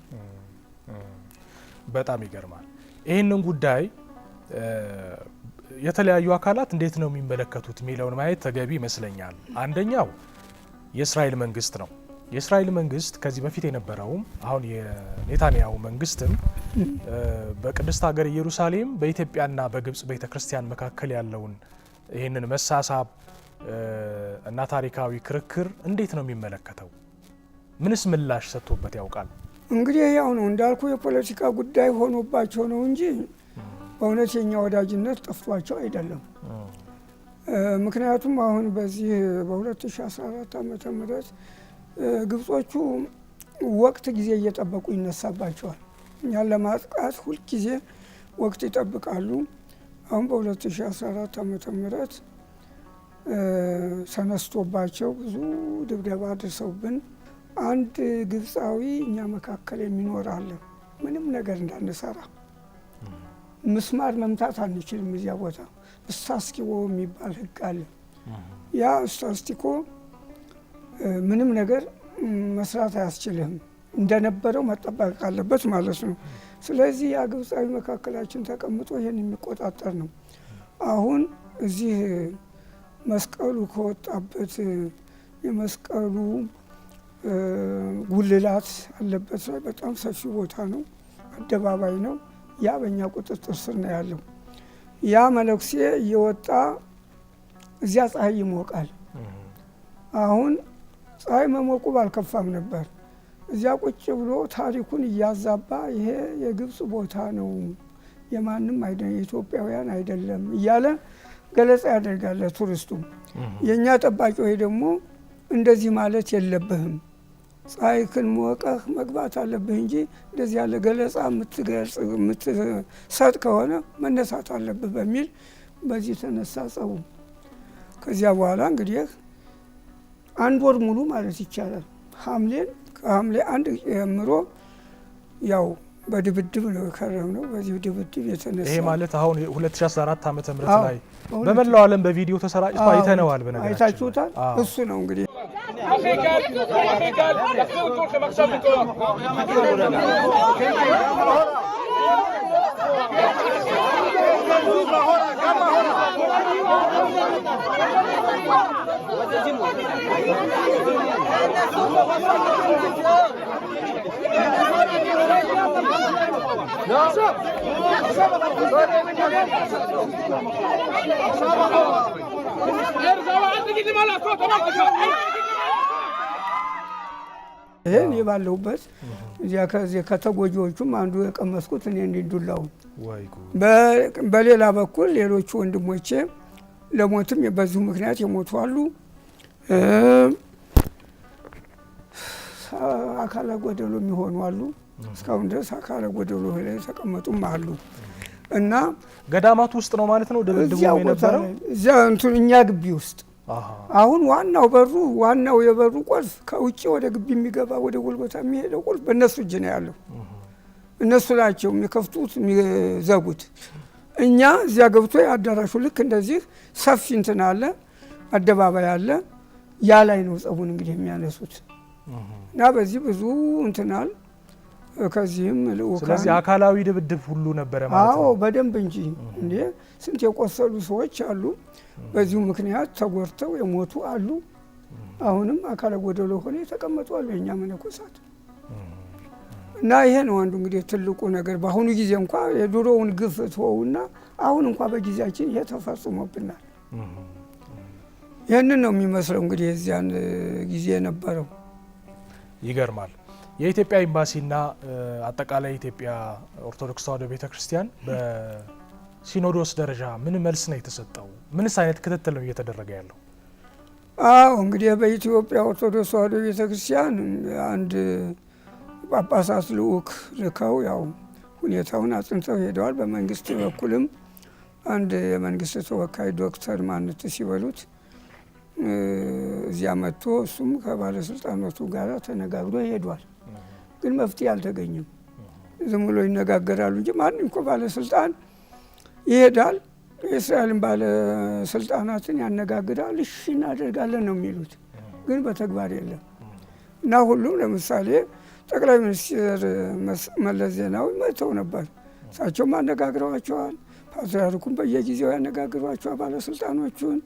በጣም ይገርማል። ይህንን ጉዳይ የተለያዩ አካላት እንዴት ነው የሚመለከቱት የሚለውን ማየት ተገቢ ይመስለኛል። አንደኛው የእስራኤል መንግስት ነው። የእስራኤል መንግስት ከዚህ በፊት የነበረውም አሁን የኔታንያሁ መንግስትም በቅድስት ሀገር ኢየሩሳሌም በኢትዮጵያና በግብጽ ቤተክርስቲያን መካከል ያለውን ይህንን መሳሳብ እና ታሪካዊ ክርክር እንዴት ነው የሚመለከተው? ምንስ ምላሽ ሰጥቶበት ያውቃል? እንግዲህ ያው ነው እንዳልኩ የፖለቲካ ጉዳይ ሆኖባቸው ነው እንጂ በእውነት የኛ ወዳጅነት ጠፍቷቸው አይደለም። ምክንያቱም አሁን በዚህ በ2014 ዓመተ ምህረት ግብጾቹ ወቅት ጊዜ እየጠበቁ ይነሳባቸዋል። እኛን ለማጥቃት ሁልጊዜ ወቅት ይጠብቃሉ። አሁን በ2014 ዓመተ ምህረት ተነስቶባቸው ብዙ ድብደባ አድርሰውብን አንድ ግብፃዊ እኛ መካከል የሚኖር አለ። ምንም ነገር እንዳንሰራ ምስማር መምታት አንችልም። እዚያ ቦታ እስታስቲኮ የሚባል ህግ አለ። ያ እስታስቲኮ ምንም ነገር መስራት አያስችልህም፣ እንደነበረው መጠበቅ አለበት ማለት ነው። ስለዚህ ያ ግብፃዊ መካከላችን ተቀምጦ ይህን የሚቆጣጠር ነው። አሁን እዚህ መስቀሉ ከወጣበት የመስቀሉ ጉልላት አለበት ላይ በጣም ሰፊ ቦታ ነው፣ አደባባይ ነው። ያ በእኛ ቁጥጥር ስር ነው ያለው። ያ መነኩሴ እየወጣ እዚያ ፀሐይ ይሞቃል። አሁን ፀሐይ መሞቁ ባልከፋም ነበር። እዚያ ቁጭ ብሎ ታሪኩን እያዛባ ይሄ የግብጽ ቦታ ነው፣ የማንም አይደለም፣ የኢትዮጵያውያን አይደለም እያለ ገለጻ ያደርጋል ቱሪስቱ። የእኛ ጠባቂዎች ደግሞ እንደዚህ ማለት የለብህም፣ ፀሐይክን ሞቀህ መግባት አለብህ እንጂ እንደዚህ ያለ ገለጻ የምትሰጥ ከሆነ መነሳት አለብህ በሚል በዚህ ተነሳ ጸቡ። ከዚያ በኋላ እንግዲህ 1 ወር ሙሉ ማለት ይቻላል ከሐምሌ 1 ጀምሮ ያው በድብድብ ነው የከረምነው። በዚህ ድብድብ የተነሳ ይሄ ማለት አሁን 2014 ዓመተ ምህረት ላይ በመላው ዓለም በቪዲዮ ተሰራጭቶ አይተነዋል። በነገራችን አይታችሁታል። እሱ ነው እንግዲህ ይህን የባለሁበት እዚያ ከዚህ ከተጎጂዎቹም አንዱ የቀመስኩት እኔ እንዲዱላው። በሌላ በኩል ሌሎቹ ወንድሞቼ ለሞትም በዚሁ ምክንያት የሞቱ አሉ። አካለ ጎደሎ የሚሆኑ አሉ። እስካሁን ድረስ አካለ ጎደሎ ላይ የተቀመጡም አሉ። እና ገዳማቱ ውስጥ ነው ማለት ነው ድብድቡ የነበረው እዚያ እኛ ግቢ ውስጥ። አሁን ዋናው የበሩ ቁልፍ ከውጭ ወደ ግቢ የሚገባ ወደ ጎልጎታ የሚሄደው ቁልፍ በእነሱ እጅ ነው ያለው። እነሱ ናቸው የሚከፍቱት የሚዘጉት። እኛ እዚያ ገብቶ አዳራሹ ልክ እንደዚህ ሰፊ እንትን አለ፣ አደባባይ አለ። ያ ላይ ነው ጸቡን እንግዲህ የሚያነሱት እና በዚህ ብዙ እንትናል። ከዚህም ስለዚህ አካላዊ ድብድብ ሁሉ ነበረ ማለት ነው። አዎ በደንብ እንጂ እንዴ ስንት የቆሰሉ ሰዎች አሉ። በዚሁ ምክንያት ተጎድተው የሞቱ አሉ። አሁንም አካለ ጎደሎ ሆነ የተቀመጡ አሉ የኛ መነኮሳት። እና ይሄ ነው አንዱ እንግዲህ ትልቁ ነገር። በአሁኑ ጊዜ እንኳን የድሮውን ግፍ ተወውና አሁን እንኳን በጊዜያችን ይሄ ተፈጽሞብናል። ይህንን ነው የሚመስለው እንግዲህ የዚያን ጊዜ የነበረው። ይገርማል። የኢትዮጵያ ኤምባሲና አጠቃላይ ኢትዮጵያ ኦርቶዶክስ ተዋሕዶ ቤተክርስቲያን በሲኖዶስ ደረጃ ምን መልስ ነው የተሰጠው? ምንስ አይነት ክትትል ነው እየተደረገ ያለው? አዎ እንግዲህ በኢትዮጵያ ኦርቶዶክስ ተዋሕዶ ቤተክርስቲያን አንድ ጳጳሳት ልዑክ ልከው ያው ሁኔታውን አጽንተው ሄደዋል። በመንግስት በኩልም አንድ የመንግስት ተወካይ ዶክተር ማንት ሲበሉት እዚያ መጥቶ እሱም ከባለስልጣኖቹ ጋር ተነጋግሮ ሄዷል። ግን መፍትሄ አልተገኘም። ዝም ብሎ ይነጋገራሉ እንጂ ማንም እኮ ባለስልጣን ይሄዳል፣ የእስራኤልን ባለስልጣናትን ያነጋግራል፣ እሺ እናደርጋለን ነው የሚሉት። ግን በተግባር የለም። እና ሁሉም ለምሳሌ ጠቅላይ ሚኒስትር መለስ ዜናዊ መጥተው ነበር። እሳቸውም አነጋግረዋቸዋል። ፓትርያርኩም በየጊዜው ያነጋግሯቸዋል ባለስልጣኖቹን።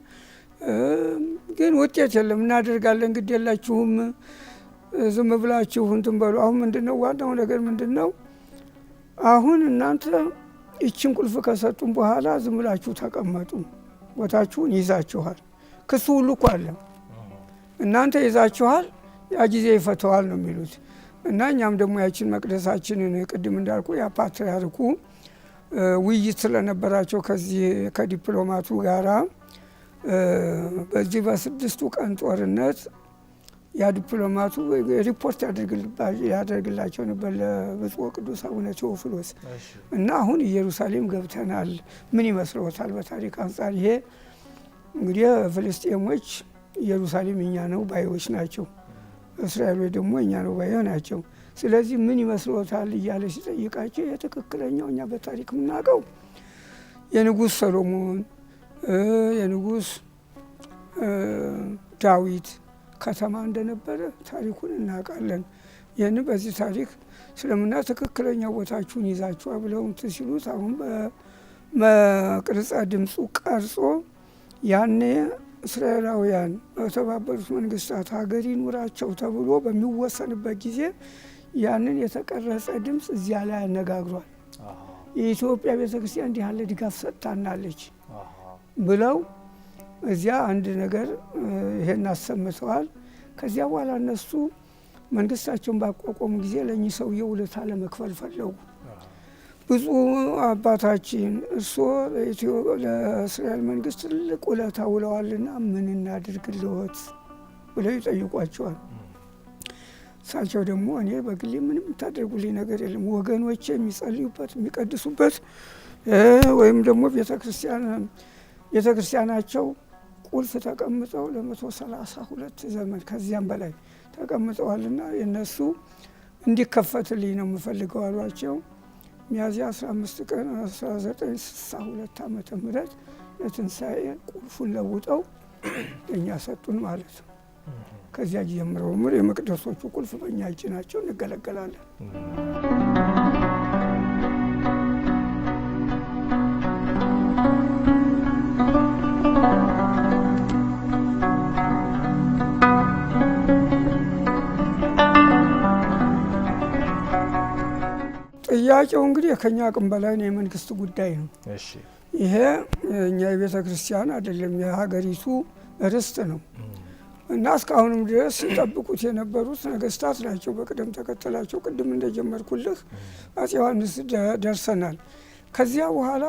ግን ውጤት የለም። እናደርጋለን ግድ የላችሁም ዝም ብላችሁ እንትን በሉ። አሁን ምንድነው ዋናው ነገር ምንድነው? አሁን እናንተ ይችን ቁልፍ ከሰጡን በኋላ ዝም ብላችሁ ተቀመጡ፣ ቦታችሁን ይዛችኋል። ክሱ ሁሉ እኮ አለ። እናንተ ይዛችኋል፣ ያ ጊዜ ይፈተዋል ነው የሚሉት። እና እኛም ደግሞ ያችን መቅደሳችንን ቅድም እንዳልኩ ያ ፓትርያርኩ ውይይት ስለነበራቸው ከዚህ ከዲፕሎማቱ ጋራ በዚህ በ6 ቀን ጦርነት ያ ዲፕሎማቱ ሪፖርት ያደርግላቸው ነበር ለብፁዕ ቅዱስ አቡነ ቴዎፍሎስ። እና አሁን ኢየሩሳሌም ገብተናል፣ ምን ይመስለዎታል? በታሪክ አንጻር ይሄ እንግዲህ ፍልስጤሞች ኢየሩሳሌም እኛ ነው ባዮች ናቸው፣ እስራኤሎች ደግሞ እኛ ነው ባዮ ናቸው። ስለዚህ ምን ይመስለዎታል እያለ ሲጠይቃቸው የትክክለኛው እኛ በታሪክ የምናውቀው የንጉሥ ሰሎሞን የንጉሥ ዳዊት ከተማ እንደነበረ ታሪኩን እናውቃለን። ይህን በዚህ ታሪክ ስለምና ትክክለኛ ቦታችሁን ይዛችኋ ብለው እንትን ሲሉት አሁን በቅርጸ ድምፁ ቀርጾ ያኔ እስራኤላውያን በተባበሩት መንግስታት ሀገር ይኑራቸው ተብሎ በሚወሰንበት ጊዜ ያንን የተቀረጸ ድምፅ እዚያ ላይ አነጋግሯል። የኢትዮጵያ ቤተክርስቲያን እንዲህ ያለ ድጋፍ ሰጥታናለች ብለው እዚያ አንድ ነገር ይሄን አሰምተዋል። ከዚያ በኋላ እነሱ መንግስታቸውን ባቋቋሙ ጊዜ ለእኚህ ሰውዬ ውለታ ለመክፈል ፈለጉ። ብፁዕ አባታችን እርስዎ ለእስራኤል መንግስት ትልቅ ውለታ ውለዋልና ምን እናድርግልዎት ብለው ይጠይቋቸዋል። እሳቸው ደግሞ እኔ በግሌ ምንም የምታደርጉልኝ ነገር የለም፣ ወገኖቼ የሚጸልዩበት የሚቀድሱበት ወይም ደግሞ ቤተክርስቲያናቸው ቁልፍ ተቀምጠው ለ132 ዘመን ከዚያም በላይ ተቀምጠዋልና የነሱ እንዲከፈትልኝ ነው የምፈልገው አሏቸው። ሚያዝያ 15 ቀን 1962 ዓመተ ምህረት ለትንሣኤ ቁልፉን ለውጠው እኛ ሰጡን ማለት ነው። ከዚያ ጀምረው የመቅደሶቹ ቁልፍ በእኛ እጅ ናቸው፣ እንገለገላለን። ጥያቄው እንግዲህ ከኛ አቅም በላይ ነው፣ የመንግስት ጉዳይ ነው። ይሄ እኛ የቤተ ክርስቲያን አይደለም፣ የሀገሪቱ ርስት ነው እና እስካሁንም ድረስ ሲጠብቁት የነበሩት ነገስታት ናቸው በቅደም ተከተላቸው። ቅድም እንደጀመርኩልህ አፄ ዮሐንስ ደርሰናል። ከዚያ በኋላ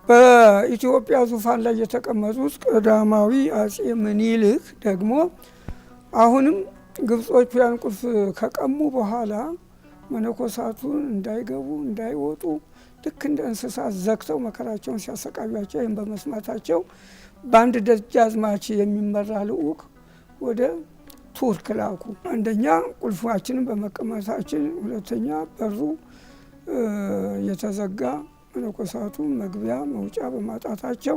በኢትዮጵያ ዙፋን ላይ የተቀመጡት ቀዳማዊ አፄ ምኒልክ ደግሞ አሁንም ግብጾቹ ያን ቁልፍ ከቀሙ በኋላ መነኮሳቱን እንዳይገቡ እንዳይወጡ ልክ እንደ እንስሳት ዘግተው መከራቸውን ሲያሰቃዩቸው ይህም በመስማታቸው በአንድ ደጃዝማች የሚመራ ልዑክ ወደ ቱርክ ላኩ። አንደኛ ቁልፋችንን በመቀማታችን፣ ሁለተኛ በሩ የተዘጋ መነኮሳቱ መግቢያ መውጫ በማጣታቸው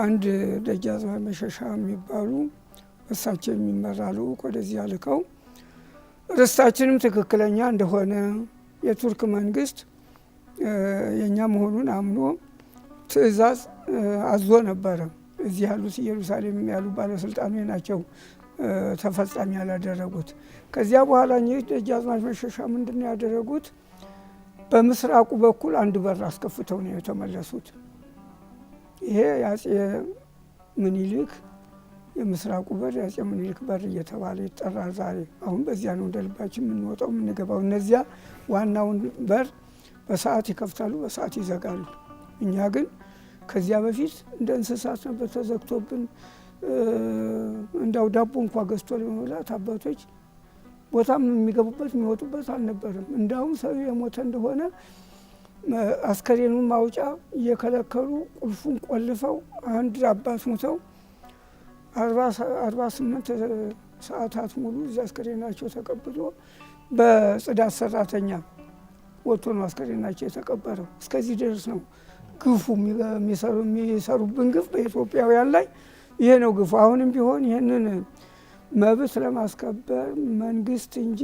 አንድ ደጃዝማች መሸሻ የሚባሉ እሳቸው የሚመራ ልዑክ ወደዚያ ልከው ርስታችንም ትክክለኛ እንደሆነ የቱርክ መንግስት የኛ መሆኑን አምኖ ትእዛዝ አዞ ነበረ። እዚህ ያሉት ኢየሩሳሌም ያሉ ባለስልጣኖች ናቸው ተፈጻሚ ያላደረጉት። ከዚያ በኋላ እኚህ ደጃዝማች መሸሻ ምንድነው ያደረጉት? በምስራቁ በኩል አንድ በር አስከፍተው ነው የተመለሱት። ይሄ የአፄ ምኒልክ የምስራቁ በር የአፄ ምኒልክ በር እየተባለ ይጠራል ዛሬ። አሁን በዚያ ነው እንደልባችን የምንወጣው የምንገባው። እነዚያ ዋናውን በር በሰዓት ይከፍታሉ፣ በሰዓት ይዘጋሉ። እኛ ግን ከዚያ በፊት እንደ እንስሳት ነበር ተዘግቶብን። እንዳው ዳቦ እንኳ ገዝቶ ለመብላት አባቶች ቦታም የሚገቡበት የሚወጡበት አልነበርም። እንዳውም ሰው የሞተ እንደሆነ አስከሬኑን ማውጫ እየከለከሉ ቁልፉን ቆልፈው አንድ አባት ሙተው 48 ሰዓታት ሙሉ እዚያ አስከሬናቸው ተቀብሎ በጽዳት ሰራተኛ ወጥቶ ነው አስከሬናቸው የተቀበረው። እስከዚህ ድረስ ነው ግፉ። የሚሰሩብን ግፍ በኢትዮጵያውያን ላይ ይሄ ነው ግፉ። አሁንም ቢሆን ይህንን መብት ለማስከበር መንግስት እንጂ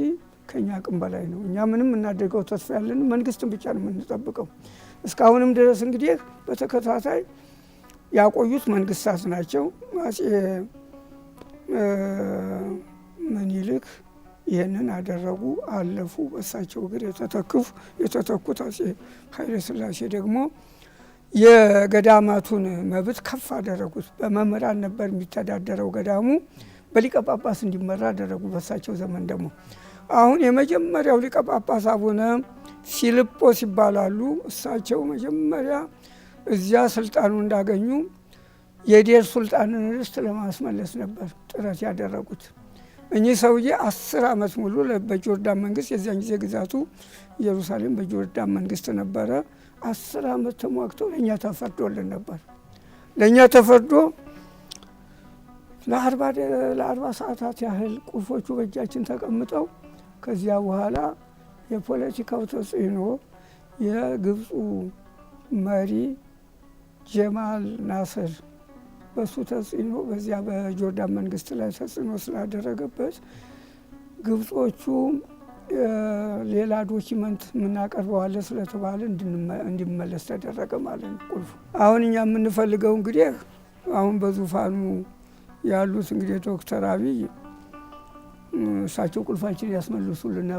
ከኛ አቅም በላይ ነው። እኛ ምንም እናደርገው ተስፋ ያለን መንግስትን ብቻ ነው የምንጠብቀው። እስካሁንም ድረስ እንግዲህ በተከታታይ ያቆዩት መንግስታት ናቸው። አፄ ምኒልክ ይህንን አደረጉ፣ አለፉ። በእሳቸው እግር የተተኩት አፄ ኃይለ ሥላሴ ደግሞ የገዳማቱን መብት ከፍ አደረጉት። በመምህራን ነበር የሚተዳደረው ገዳሙ፣ በሊቀ ጳጳስ እንዲመራ አደረጉ። በእሳቸው ዘመን ደግሞ አሁን የመጀመሪያው ሊቀ ጳጳስ አቡነ ፊልጶስ ይባላሉ። እሳቸው መጀመሪያ እዚያ ስልጣኑ እንዳገኙ የዴር ሱልጣንን ርስት ለማስመለስ ነበር ጥረት ያደረጉት። እኚህ ሰውዬ 10 ዓመት ሙሉ በጆርዳን መንግስት፣ የዚያን ጊዜ ግዛቱ ኢየሩሳሌም በጆርዳን መንግስት ነበረ። 10 ዓመት ተሟግተው ለእኛ ተፈርዶልን ነበር። ለእኛ ተፈርዶ ለ40 ሰዓታት ያህል ቁልፎቹ በእጃችን ተቀምጠው ከዚያ በኋላ የፖለቲካው ተጽዕኖ የግብፁ መሪ ጀማል ናስር በሱ ተጽዕኖ በዚያ በጆርዳን መንግስት ላይ ተጽዕኖ ስላደረገበት ግብጾቹ ሌላ ዶኪመንት የምናቀርበዋለ ስለተባለ እንዲመለስ ተደረገ ማለት ነው ቁልፉ። አሁን እኛ የምንፈልገው እንግዲህ አሁን በዙፋኑ ያሉት እንግዲህ ዶክተር አብይ እሳቸው ቁልፋችን ያስመልሱልና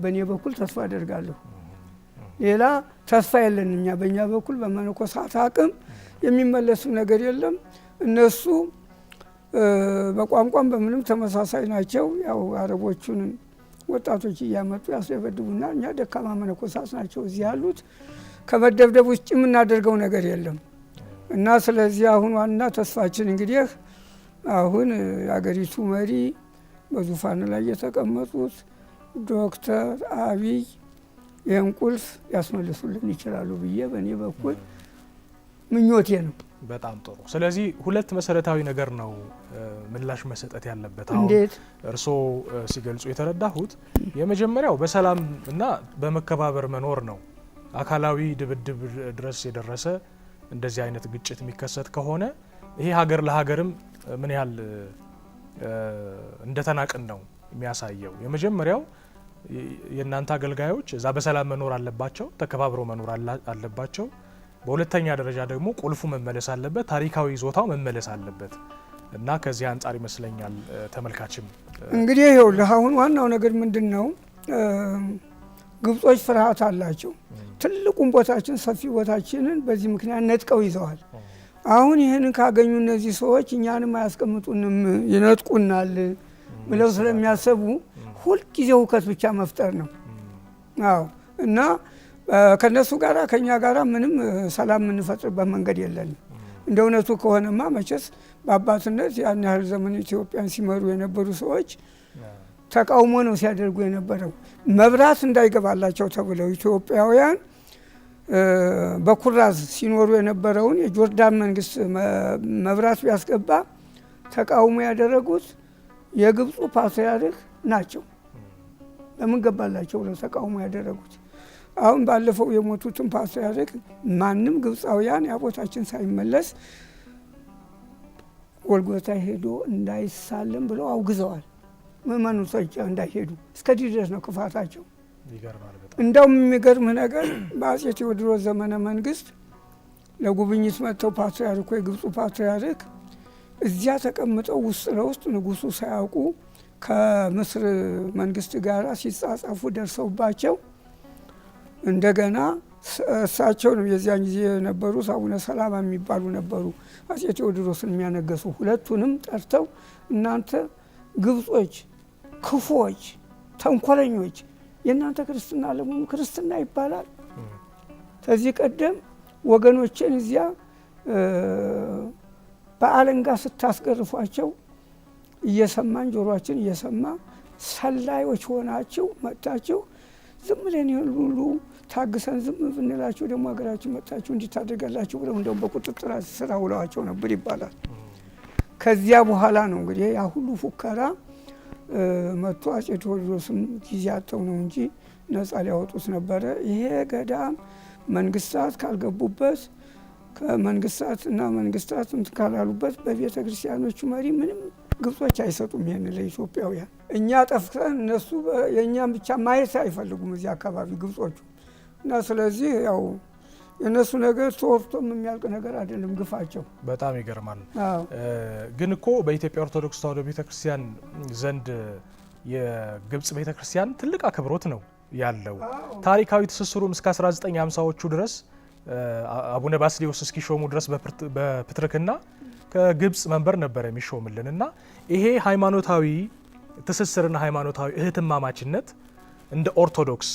በእኔ በኩል ተስፋ አደርጋለሁ። ሌላ ተስፋ የለን። እኛ በእኛ በኩል በመነኮሳት አቅም የሚመለሱ ነገር የለም። እነሱ በቋንቋም በምንም ተመሳሳይ ናቸው። ያው አረቦቹን ወጣቶች እያመጡ ያስደበድቡና እኛ ደካማ መነኮሳት ናቸው እዚህ ያሉት። ከመደብደብ ውጭ የምናደርገው ነገር የለም እና ስለዚህ አሁን ዋና ተስፋችን እንግዲህ አሁን የአገሪቱ መሪ በዙፋን ላይ የተቀመጡት ዶክተር አብይ ይህን ቁልፍ ያስመልሱልን ይችላሉ ብዬ በእኔ በኩል ምኞቴ ነው። በጣም ጥሩ። ስለዚህ ሁለት መሰረታዊ ነገር ነው ምላሽ መሰጠት ያለበት። አሁን እርስዎ ሲገልጹ የተረዳሁት የመጀመሪያው በሰላም እና በመከባበር መኖር ነው። አካላዊ ድብድብ ድረስ የደረሰ እንደዚህ አይነት ግጭት የሚከሰት ከሆነ ይሄ ሀገር ለሀገርም ምን ያህል እንደተናቅን ነው የሚያሳየው። የመጀመሪያው የእናንተ አገልጋዮች እዛ በሰላም መኖር አለባቸው፣ ተከባብረው መኖር አለባቸው። በሁለተኛ ደረጃ ደግሞ ቁልፉ መመለስ አለበት፣ ታሪካዊ ይዞታው መመለስ አለበት እና ከዚህ አንጻር ይመስለኛል ተመልካችም እንግዲህ ይኸውልህ አሁን ዋናው ነገር ምንድን ነው? ግብጾች ፍርሃት አላቸው። ትልቁን ቦታችን ሰፊ ቦታችንን በዚህ ምክንያት ነጥቀው ይዘዋል። አሁን ይህንን ካገኙ እነዚህ ሰዎች እኛንም አያስቀምጡንም ይነጥቁናል ብለው ስለሚያሰቡ ሁልጊዜ ሁከት ብቻ መፍጠር ነው። አዎ እና ከነሱ ጋራ ከኛ ጋራ ምንም ሰላም የምንፈጥርበት መንገድ የለንም። እንደ እውነቱ ከሆነማ መቼስ በአባትነት ያን ያህል ዘመን ኢትዮጵያን ሲመሩ የነበሩ ሰዎች ተቃውሞ ነው ሲያደርጉ የነበረው። መብራት እንዳይገባላቸው ተብለው ኢትዮጵያውያን በኩራዝ ሲኖሩ የነበረውን የጆርዳን መንግስት መብራት ቢያስገባ ተቃውሞ ያደረጉት የግብፁ ፓትርያርክ ናቸው። ለምን ገባላቸው ብለው ተቃውሞ ያደረጉት። አሁን ባለፈው የሞቱትን ፓትርያርክ ማንም ግብፃውያን ያቦታችን ሳይመለስ ጎልጎታ ሄዶ እንዳይሳለም ብለው አውግዘዋል። ምእመናኖች እንዳይሄዱ እስከዚህ ድረስ ነው ክፋታቸው። እንደውም የሚገርምህ ነገር በአጼ ቴዎድሮስ ዘመነ መንግስት ለጉብኝት መጥተው ፓትርያርኩ የግብፁ ፓትርያርክ እዚያ ተቀምጠው ውስጥ ለውስጥ ንጉሱ ሳያውቁ ከምስር መንግስት ጋር ሲጻጻፉ ደርሰውባቸው እንደገና እሳቸው ነው የዚያን ጊዜ የነበሩ አቡነ ሰላማ የሚባሉ ነበሩ አጼ ቴዎድሮስን የሚያነገሱ። ሁለቱንም ጠርተው እናንተ ግብጾች ክፉዎች፣ ተንኮለኞች የእናንተ ክርስትና ለመሆኑ ክርስትና ይባላል? ከዚህ ቀደም ወገኖችን እዚያ በአለንጋ ስታስገርፏቸው እየሰማን ጆሮአችን እየሰማ ሰላዮች ሆናችሁ መጥታችሁ ዝም ብለን ሁሉ ታግሰን ዝም ብንላችሁ ደግሞ ሀገራችን መጥታችሁ እንዲታደርጋላችሁ ብለው እንደውም በቁጥጥር ስር አውለዋቸው ነበር ይባላል። ከዚያ በኋላ ነው እንግዲህ ያ ሁሉ ፉከራ መጥቶ አጼ ቴዎድሮስም ጊዜ አጥተው ነው እንጂ ነፃ ሊያወጡት ነበረ። ይሄ ገዳም መንግስታት ካልገቡበት ከመንግስታት እና መንግስታት ካላሉበት በቤተ ክርስቲያኖቹ መሪ ምንም ግብጾች አይሰጡም። ይሄን ለኢትዮጵያውያን እኛ ጠፍተን እነሱ የእኛም ብቻ ማየት አይፈልጉም እዚህ አካባቢ ግብጾቹ እና ስለዚህ ያው የነሱ ነገር ተወርቶም የሚያልቅ ነገር አይደለም ግፋቸው። በጣም ይገርማል። ግን እኮ በኢትዮጵያ ኦርቶዶክስ ተዋሕዶ ቤተክርስቲያን ዘንድ የግብጽ ቤተክርስቲያን ትልቅ አክብሮት ነው ያለው። ታሪካዊ ትስስሩም እስከ 1950ዎቹ ድረስ አቡነ ባስልዮስ እስኪሾሙ ድረስ በፕትርክና ከግብጽ መንበር ነበር የሚሾምልን እና ይሄ ሃይማኖታዊ ትስስርና ሃይማኖታዊ እህትማማችነት እንደ ኦርቶዶክስ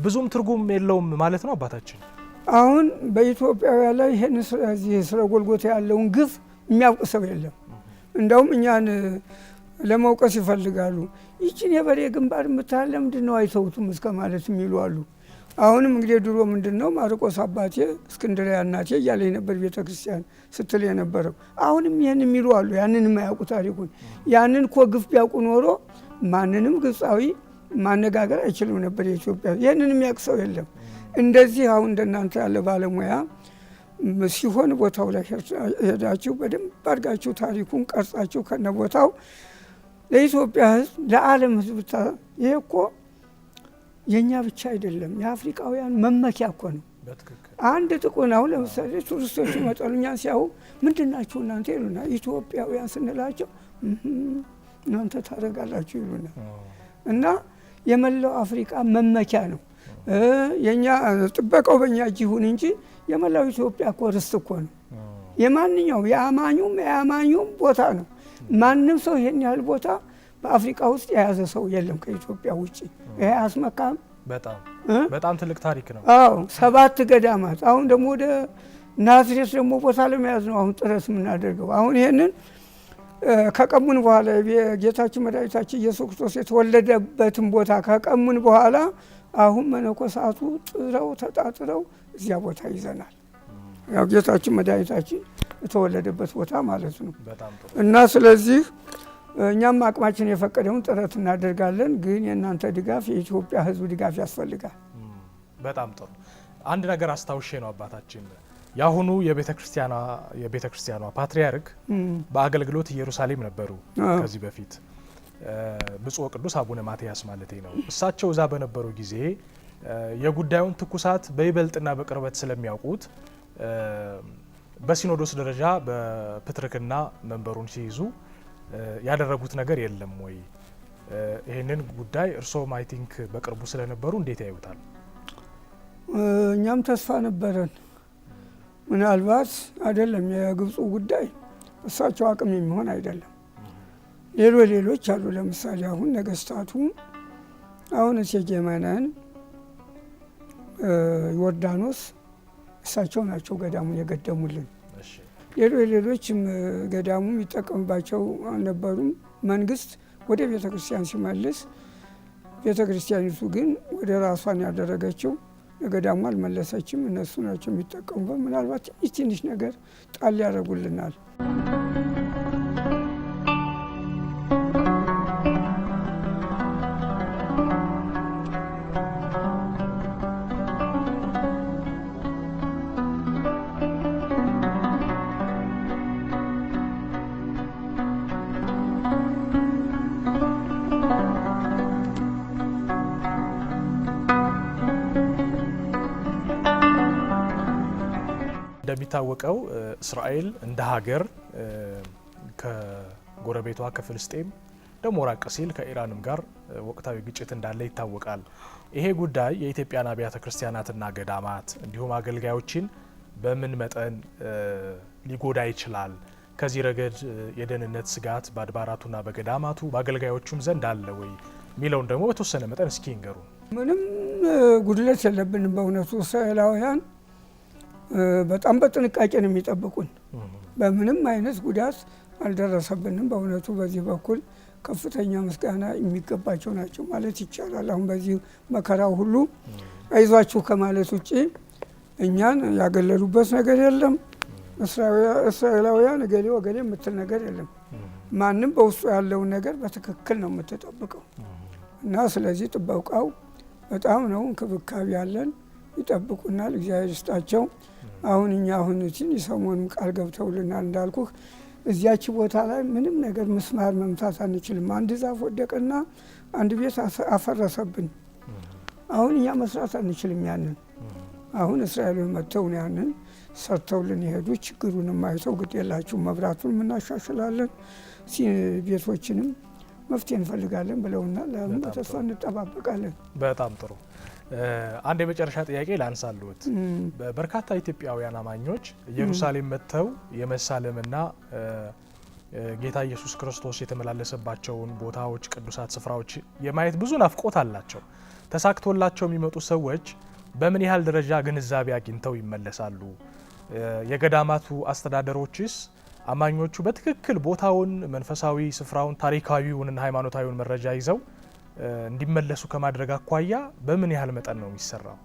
ብዙም ትርጉም የለውም ማለት ነው አባታችን። አሁን በኢትዮጵያውያን ላይ ይሄን ስለ ጎልጎታ ያለውን ግፍ የሚያውቅ ሰው የለም። እንደውም እኛን ለመውቀስ ይፈልጋሉ። ይችን የበሬ ግንባር የምታህል ለምንድን ነው አይተውቱም እስከ ማለት የሚሉ አሉ። አሁንም እንግዲህ ድሮ ምንድን ነው ማርቆስ አባቴ እስክንድርያ እናቴ እያለ የነበር ቤተ ክርስቲያን ስትል የነበረው። አሁንም ይህን የሚሉ አሉ። ያንን የማያውቁ ታሪኩን ያንን እኮ ግፍ ቢያውቁ ኖሮ ማንንም ግብፃዊ ማነጋገር አይችልም ነበር የኢትዮጵያ። ይህንን የሚያውቅ ሰው የለም። እንደዚህ አሁን እንደናንተ ያለ ባለሙያ ሲሆን ቦታው ላይ ሄዳችሁ በደንብ አድርጋችሁ ታሪኩን ቀርጻችሁ ከነቦታው ለኢትዮጵያ ሕዝብ ለዓለም ሕዝብ ይሄ እኮ የኛ ብቻ አይደለም የአፍሪካውያን መመኪያ እኮ ነው። አንድ ጥቁር አሁን ለምሳሌ ቱሪስቶች ይመጣሉ እኛን ሲያዩ ምንድናችሁ እናንተ ይሉና ኢትዮጵያውያን ስንላቸው እናንተ ታደርጋላችሁ ይሉና እና የመላው አፍሪካ መመኪያ ነው። የኛ ጥበቃው በእኛ እጅ ይሁን እንጂ የመላው ኢትዮጵያ እኮ ርስት እኮ ነው። የማንኛውም የአማኙም ቦታ ነው። ማንም ሰው ይሄን ያህል ቦታ በአፍሪካ ውስጥ የያዘ ሰው የለም ከኢትዮጵያ ውጪ። ይሄ አስመካም በጣም ትልቅ ታሪክ ነው። አዎ 7 ገዳማት አሁን ደግሞ ወደ ናዝሬት ደግሞ ቦታ ለመያዝ ነው አሁን ጥረት የምናደርገው። አሁን ይሄንን ከቀሙን በኋላ ጌታችን መድኃኒታችን ኢየሱስ ክርስቶስ የተወለደበትን ቦታ ከቀሙን በኋላ አሁን መነኮሳቱ ጥረው ተጣጥረው እዚያ ቦታ ይዘናል። ያው ጌታችን መድኃኒታችን የተወለደበት ቦታ ማለት ነው። እና ስለዚህ እኛም አቅማችን የፈቀደውን ጥረት እናደርጋለን። ግን የእናንተ ድጋፍ፣ የኢትዮጵያ ሕዝብ ድጋፍ ያስፈልጋል። በጣም ጥሩ። አንድ ነገር አስታውሼ ነው አባታችን የአሁኑ የቤተ ክርስቲያኗ ፓትርያርክ በአገልግሎት ኢየሩሳሌም ነበሩ ከዚህ በፊት ብፁዕ ቅዱስ አቡነ ማትያስ ማለቴ ነው። እሳቸው እዛ በነበሩ ጊዜ የጉዳዩን ትኩሳት በይበልጥና በቅርበት ስለሚያውቁት በሲኖዶስ ደረጃ በፕትርክና መንበሩን ሲይዙ ያደረጉት ነገር የለም ወይ? ይህንን ጉዳይ እርስዎም አይ ቲንክ በቅርቡ ስለነበሩ እንዴት ያዩታል? እኛም ተስፋ ነበረን። ምናልባት አይደለም የግብፁ ጉዳይ እሳቸው አቅም የሚሆን አይደለም። ሌሎች አሉ። ለምሳሌ አሁን ነገስታቱ አሁን እቴጌ መነን፣ ዮርዳኖስ እሳቸው ናቸው ገዳሙን የገደሙልን። ሌሎችም ገዳሙ የሚጠቀምባቸው አልነበሩም። መንግስት ወደ ቤተ ክርስቲያን ሲመልስ ቤተ ክርስቲያኒቱ ግን ወደ ራሷን ያደረገችው ለገዳሙ አልመለሰችም። እነሱ ናቸው የሚጠቀሙበት። ምናልባት ትንሽ ነገር ጣል ያደርጉልናል። እንደሚታወቀው እስራኤል እንደ ሀገር ከጎረቤቷ ከፍልስጤም ደግሞ ራቅ ሲል ከኢራንም ጋር ወቅታዊ ግጭት እንዳለ ይታወቃል። ይሄ ጉዳይ የኢትዮጵያን አብያተ ክርስቲያናትና ገዳማት እንዲሁም አገልጋዮችን በምን መጠን ሊጎዳ ይችላል? ከዚህ ረገድ የደህንነት ስጋት በአድባራቱና በገዳማቱ በአገልጋዮቹም ዘንድ አለ ወይ የሚለውን ደግሞ በተወሰነ መጠን እስኪ ይንገሩ። ምንም ጉድለት የለብንም በእውነቱ እስራኤላውያን በጣም በጥንቃቄ ነው የሚጠብቁን። በምንም አይነት ጉዳት አልደረሰብንም። በእውነቱ በዚህ በኩል ከፍተኛ ምስጋና የሚገባቸው ናቸው ማለት ይቻላል። አሁን በዚህ መከራው ሁሉ አይዟችሁ ከማለት ውጭ እኛን ያገለሉበት ነገር የለም። እስራኤላውያን እገሌ ወገሌ የምትል ነገር የለም። ማንም በውስጡ ያለውን ነገር በትክክል ነው የምትጠብቀው እና ስለዚህ ጥበቃው በጣም ነው እንክብካቤ ያለን። ይጠብቁናል። እግዚአብሔር ይስጣቸው። አሁን እኛ ትንሽ ሰሞኑን ቃል ገብተውልናል እንዳልኩህ እዚያች ቦታ ላይ ምንም ነገር ምስማር መምታት አንችልም። አንድ ዛፍ ወደቀና አንድ ቤት አፈረሰብን። አሁን እኛ መስራት አንችልም ያንን። አሁን እስራኤሎች መጥተው ያንን ሰርተውልን የሄዱ ችግሩንም አይተው ግድ የላችሁም መብራቱን እናሻሽላለን፣ ቤቶችንም መፍትሄ እንፈልጋለን ብለውናል። አሁን በተስፋ እንጠባበቃለን። በጣም ጥሩ። አንድ የመጨረሻ ጥያቄ ላንሳልዎት። በርካታ ኢትዮጵያውያን አማኞች ኢየሩሳሌም መጥተው የመሳለምና ጌታ ኢየሱስ ክርስቶስ የተመላለሰባቸውን ቦታዎች፣ ቅዱሳት ስፍራዎች የማየት ብዙ ናፍቆት አላቸው። ተሳክቶላቸው የሚመጡ ሰዎች በምን ያህል ደረጃ ግንዛቤ አግኝተው ይመለሳሉ? የገዳማቱ አስተዳደሮችስ አማኞቹ በትክክል ቦታውን፣ መንፈሳዊ ስፍራውን፣ ታሪካዊውንና ሃይማኖታዊውን መረጃ ይዘው እንዲመለሱ ከማድረግ አኳያ በምን ያህል መጠን ነው የሚሰራው?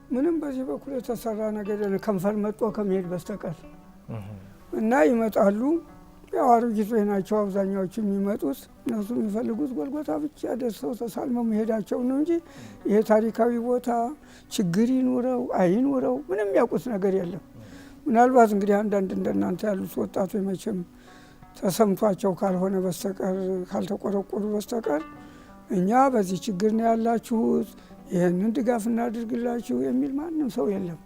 ምንም በዚህ በኩል የተሰራ ነገር የለም ከንፈር መጥቶ ከመሄድ በስተቀር እና ይመጣሉ። ያው አሮጊቶች ናቸው አብዛኛዎቹ የሚመጡት። እነሱ የሚፈልጉት ጎልጎታ ብቻ ደርሰው ተሳልመው መሄዳቸው ነው እንጂ ይሄ ታሪካዊ ቦታ ችግር ይኑረው አይኑረው ምንም ያውቁት ነገር የለም። ምናልባት እንግዲህ አንዳንድ እንደናንተ ያሉት ወጣቶች መቼም ተሰምቷቸው ካልሆነ በስተቀር ካልተቆረቆሩ በስተቀር እኛ በዚህ ችግር ነው ያላችሁት፣ ይህንን ድጋፍ እናድርግላችሁ የሚል ማንም ሰው የለም።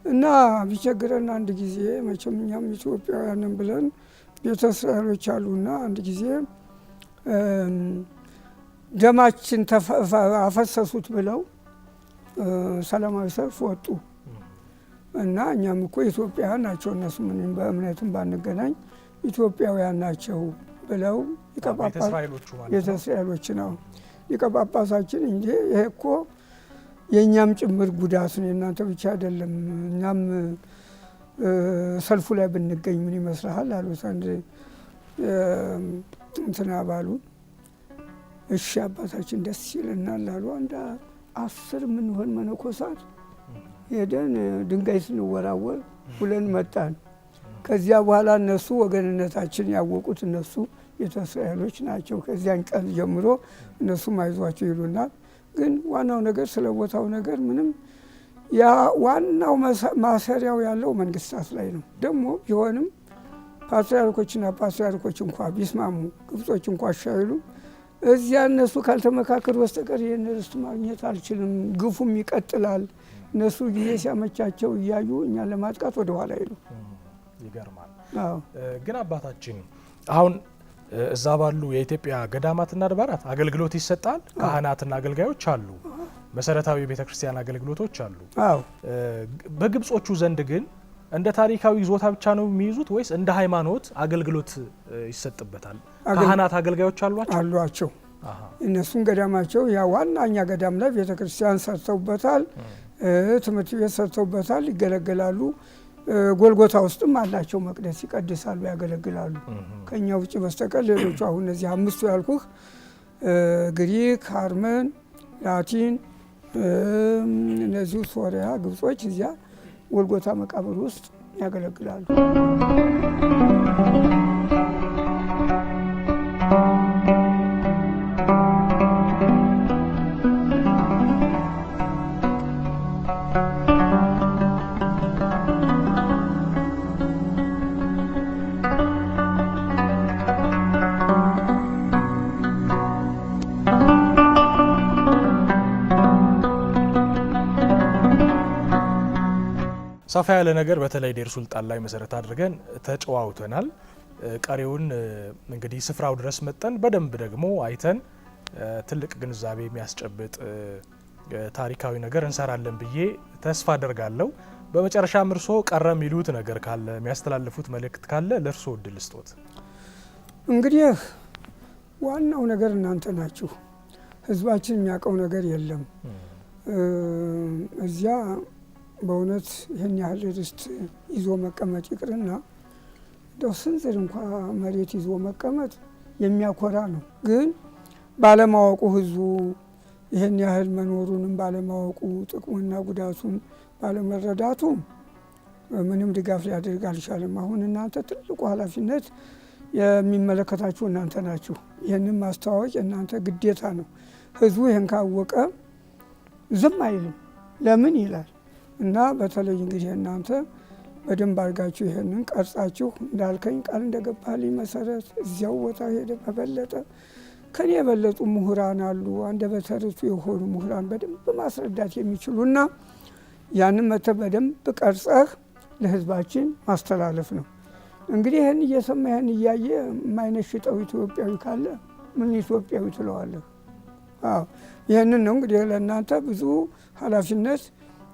እና ቢቸግረን አንድ ጊዜ መቼም እኛም ኢትዮጵያውያንን ብለን ቤተ እስራኤሎች አሉና አንድ ጊዜ ደማችን አፈሰሱት ብለው ሰላማዊ ሰልፍ ወጡ እና እኛም እኮ ኢትዮጵያውያን ናቸው እነሱ ምንም በእምነትም ባንገናኝ ኢትዮጵያውያን ናቸው ብለው ቤተ እስራኤሎች ነው ሊቀ ጳጳሳችን እንጂ ይሄ እኮ የእኛም ጭምር ጉዳት ነው የእናንተ ብቻ አይደለም፣ እኛም ሰልፉ ላይ ብንገኝ ምን ይመስልሃል አሉት። አንድ እንትና ባሉ እሺ አባታችን ደስ ይለናል አሉ። አንድ 10 የምንሆን መነኮሳት ሄደን ድንጋይ ስንወራወር ውለን መጣን። ከዚያ በኋላ እነሱ ወገንነታችን ያወቁት እነሱ የተስራኤሎች ናቸው። ከዚያን ቀን ጀምሮ እነሱም አይዟቸው ይሉናል። ግን ዋናው ነገር ስለ ቦታው ነገር ምንም ያ ዋናው ማሰሪያው ያለው መንግስታት ላይ ነው። ደግሞ ቢሆንም ፓትርያርኮችና ፓትርያርኮች እንኳ ቢስማሙ ግብጾች እንኳ አሻይሉ እዚያ እነሱ ካልተመካከሩ በስተቀር ይህን ርስት ማግኘት አልችልም፣ ግፉም ይቀጥላል። እነሱ ጊዜ ሲያመቻቸው እያዩ እኛን ለማጥቃት ወደ ኋላ ይሉ። ይገርማል። ግን አባታችን አሁን እዛ ባሉ የኢትዮጵያ ገዳማትና አድባራት አገልግሎት ይሰጣል። ካህናትና አገልጋዮች አሉ። መሰረታዊ የቤተክርስቲያን አገልግሎቶች አሉ። በግብጾቹ ዘንድ ግን እንደ ታሪካዊ ይዞታ ብቻ ነው የሚይዙት ወይስ እንደ ሃይማኖት አገልግሎት ይሰጥበታል? ካህናት አገልጋዮች አሏቸው። እነሱን ገዳማቸው ያ ዋናኛ ገዳም ላይ ቤተክርስቲያን ሰርተውበታል፣ ትምህርት ቤት ሰርተውበታል፣ ይገለገላሉ። ጎልጎታ ውስጥም አላቸው መቅደስ ይቀድሳሉ፣ ያገለግላሉ። ከኛ ውጭ በስተቀር ሌሎቹ አሁን እነዚህ 5ቱ ያልኩህ ግሪክ፣ አርመን፣ ላቲን፣ እነዚሁ ሶሪያ፣ ግብጾች እዚያ ጎልጎታ መቃብር ውስጥ ያገለግላሉ። ሰፋ ያለ ነገር በተለይ ዴር ሱልጣን ላይ መሰረት አድርገን ተጨዋውተናል። ቀሪውን እንግዲህ ስፍራው ድረስ መጠን በደንብ ደግሞ አይተን ትልቅ ግንዛቤ የሚያስጨብጥ ታሪካዊ ነገር እንሰራለን ብዬ ተስፋ አደርጋለሁ። በመጨረሻም እርሶ ቀረ የሚሉት ነገር ካለ የሚያስተላልፉት መልእክት ካለ ለእርሶ እድል ስጦት። እንግዲህ ዋናው ነገር እናንተ ናችሁ። ህዝባችን የሚያውቀው ነገር የለም። እዚያ በእውነት ይህን ያህል ርስት ይዞ መቀመጥ ይቅርና እንደው ስንዝር እንኳ መሬት ይዞ መቀመጥ የሚያኮራ ነው። ግን ባለማወቁ ህዝቡ ይህን ያህል መኖሩንም ባለማወቁ ጥቅሙና ጉዳቱን ባለመረዳቱ ምንም ድጋፍ ሊያደርግ አልቻለም። አሁን እናንተ ትልቁ ኃላፊነት የሚመለከታችሁ እናንተ ናችሁ። ይህንን ማስተዋወቅ የእናንተ ግዴታ ነው። ህዝቡ ይህን ካወቀ ዝም አይልም፣ ለምን ይላል። እና በተለይ እንግዲህ እናንተ በደንብ አድርጋችሁ ይህንን ቀርጻችሁ እንዳልከኝ ቃል እንደገባልኝ መሰረት እዚያው ቦታ ሄደ በበለጠ ከኔ የበለጡ ምሁራን አሉ፣ አንደበተ ርቱዕ የሆኑ ምሁራን በደንብ ማስረዳት የሚችሉና ያንን መተህ በደንብ ቀርጸህ ለህዝባችን ማስተላለፍ ነው። እንግዲህ ይህን እየሰማ ይህን እያየ የማይነሽጠው ኢትዮጵያዊ ካለ ምን ኢትዮጵያዊ ትለዋለህ? ይህንን ነው እንግዲህ ለእናንተ ብዙ ኃላፊነት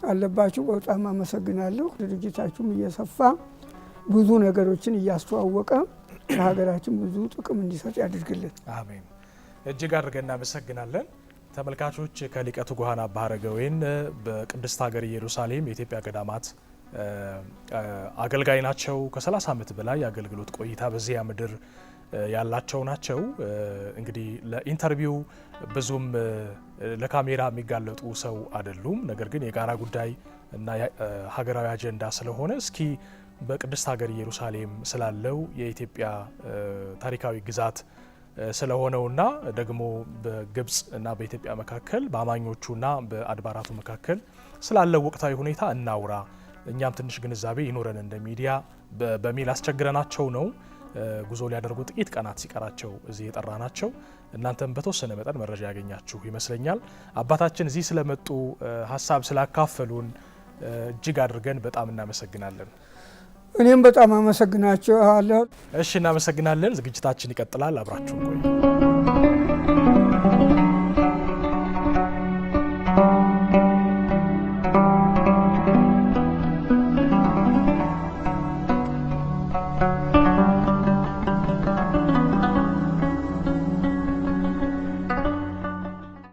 አለባችሁ። በጣም አመሰግናለሁ። ድርጅታችሁም እየሰፋ ብዙ ነገሮችን እያስተዋወቀ ለሀገራችን ብዙ ጥቅም እንዲሰጥ ያድርግልን። አሜን። እጅግ አድርገን እናመሰግናለን። ተመልካቾች ከሊቀ ትጉሃን አባ ሀረገወይን በቅድስት ሀገር ኢየሩሳሌም የኢትዮጵያ ገዳማት አገልጋይ ናቸው። ከ30 ዓመት በላይ የአገልግሎት ቆይታ በዚያ ምድር ያላቸው ናቸው። እንግዲህ ለኢንተርቪው ብዙም ለካሜራ የሚጋለጡ ሰው አይደሉም። ነገር ግን የጋራ ጉዳይ እና ሀገራዊ አጀንዳ ስለሆነ እስኪ በቅድስት ሀገር ኢየሩሳሌም ስላለው የኢትዮጵያ ታሪካዊ ግዛት ስለሆነውና ደግሞ በግብጽ እና በኢትዮጵያ መካከል በአማኞቹና በአድባራቱ መካከል ስላለው ወቅታዊ ሁኔታ እናውራ፣ እኛም ትንሽ ግንዛቤ ይኖረን እንደ ሚዲያ በሚል አስቸግረናቸው ነው ጉዞ ሊያደርጉ ጥቂት ቀናት ሲቀራቸው እዚህ የጠራ ናቸው። እናንተም በተወሰነ መጠን መረጃ ያገኛችሁ ይመስለኛል። አባታችን እዚህ ስለመጡ ሀሳብ ስላካፈሉን እጅግ አድርገን በጣም እናመሰግናለን። እኔም በጣም አመሰግናችኋለሁ። እሺ፣ እናመሰግናለን። ዝግጅታችን ይቀጥላል። አብራችሁን ቆዩ።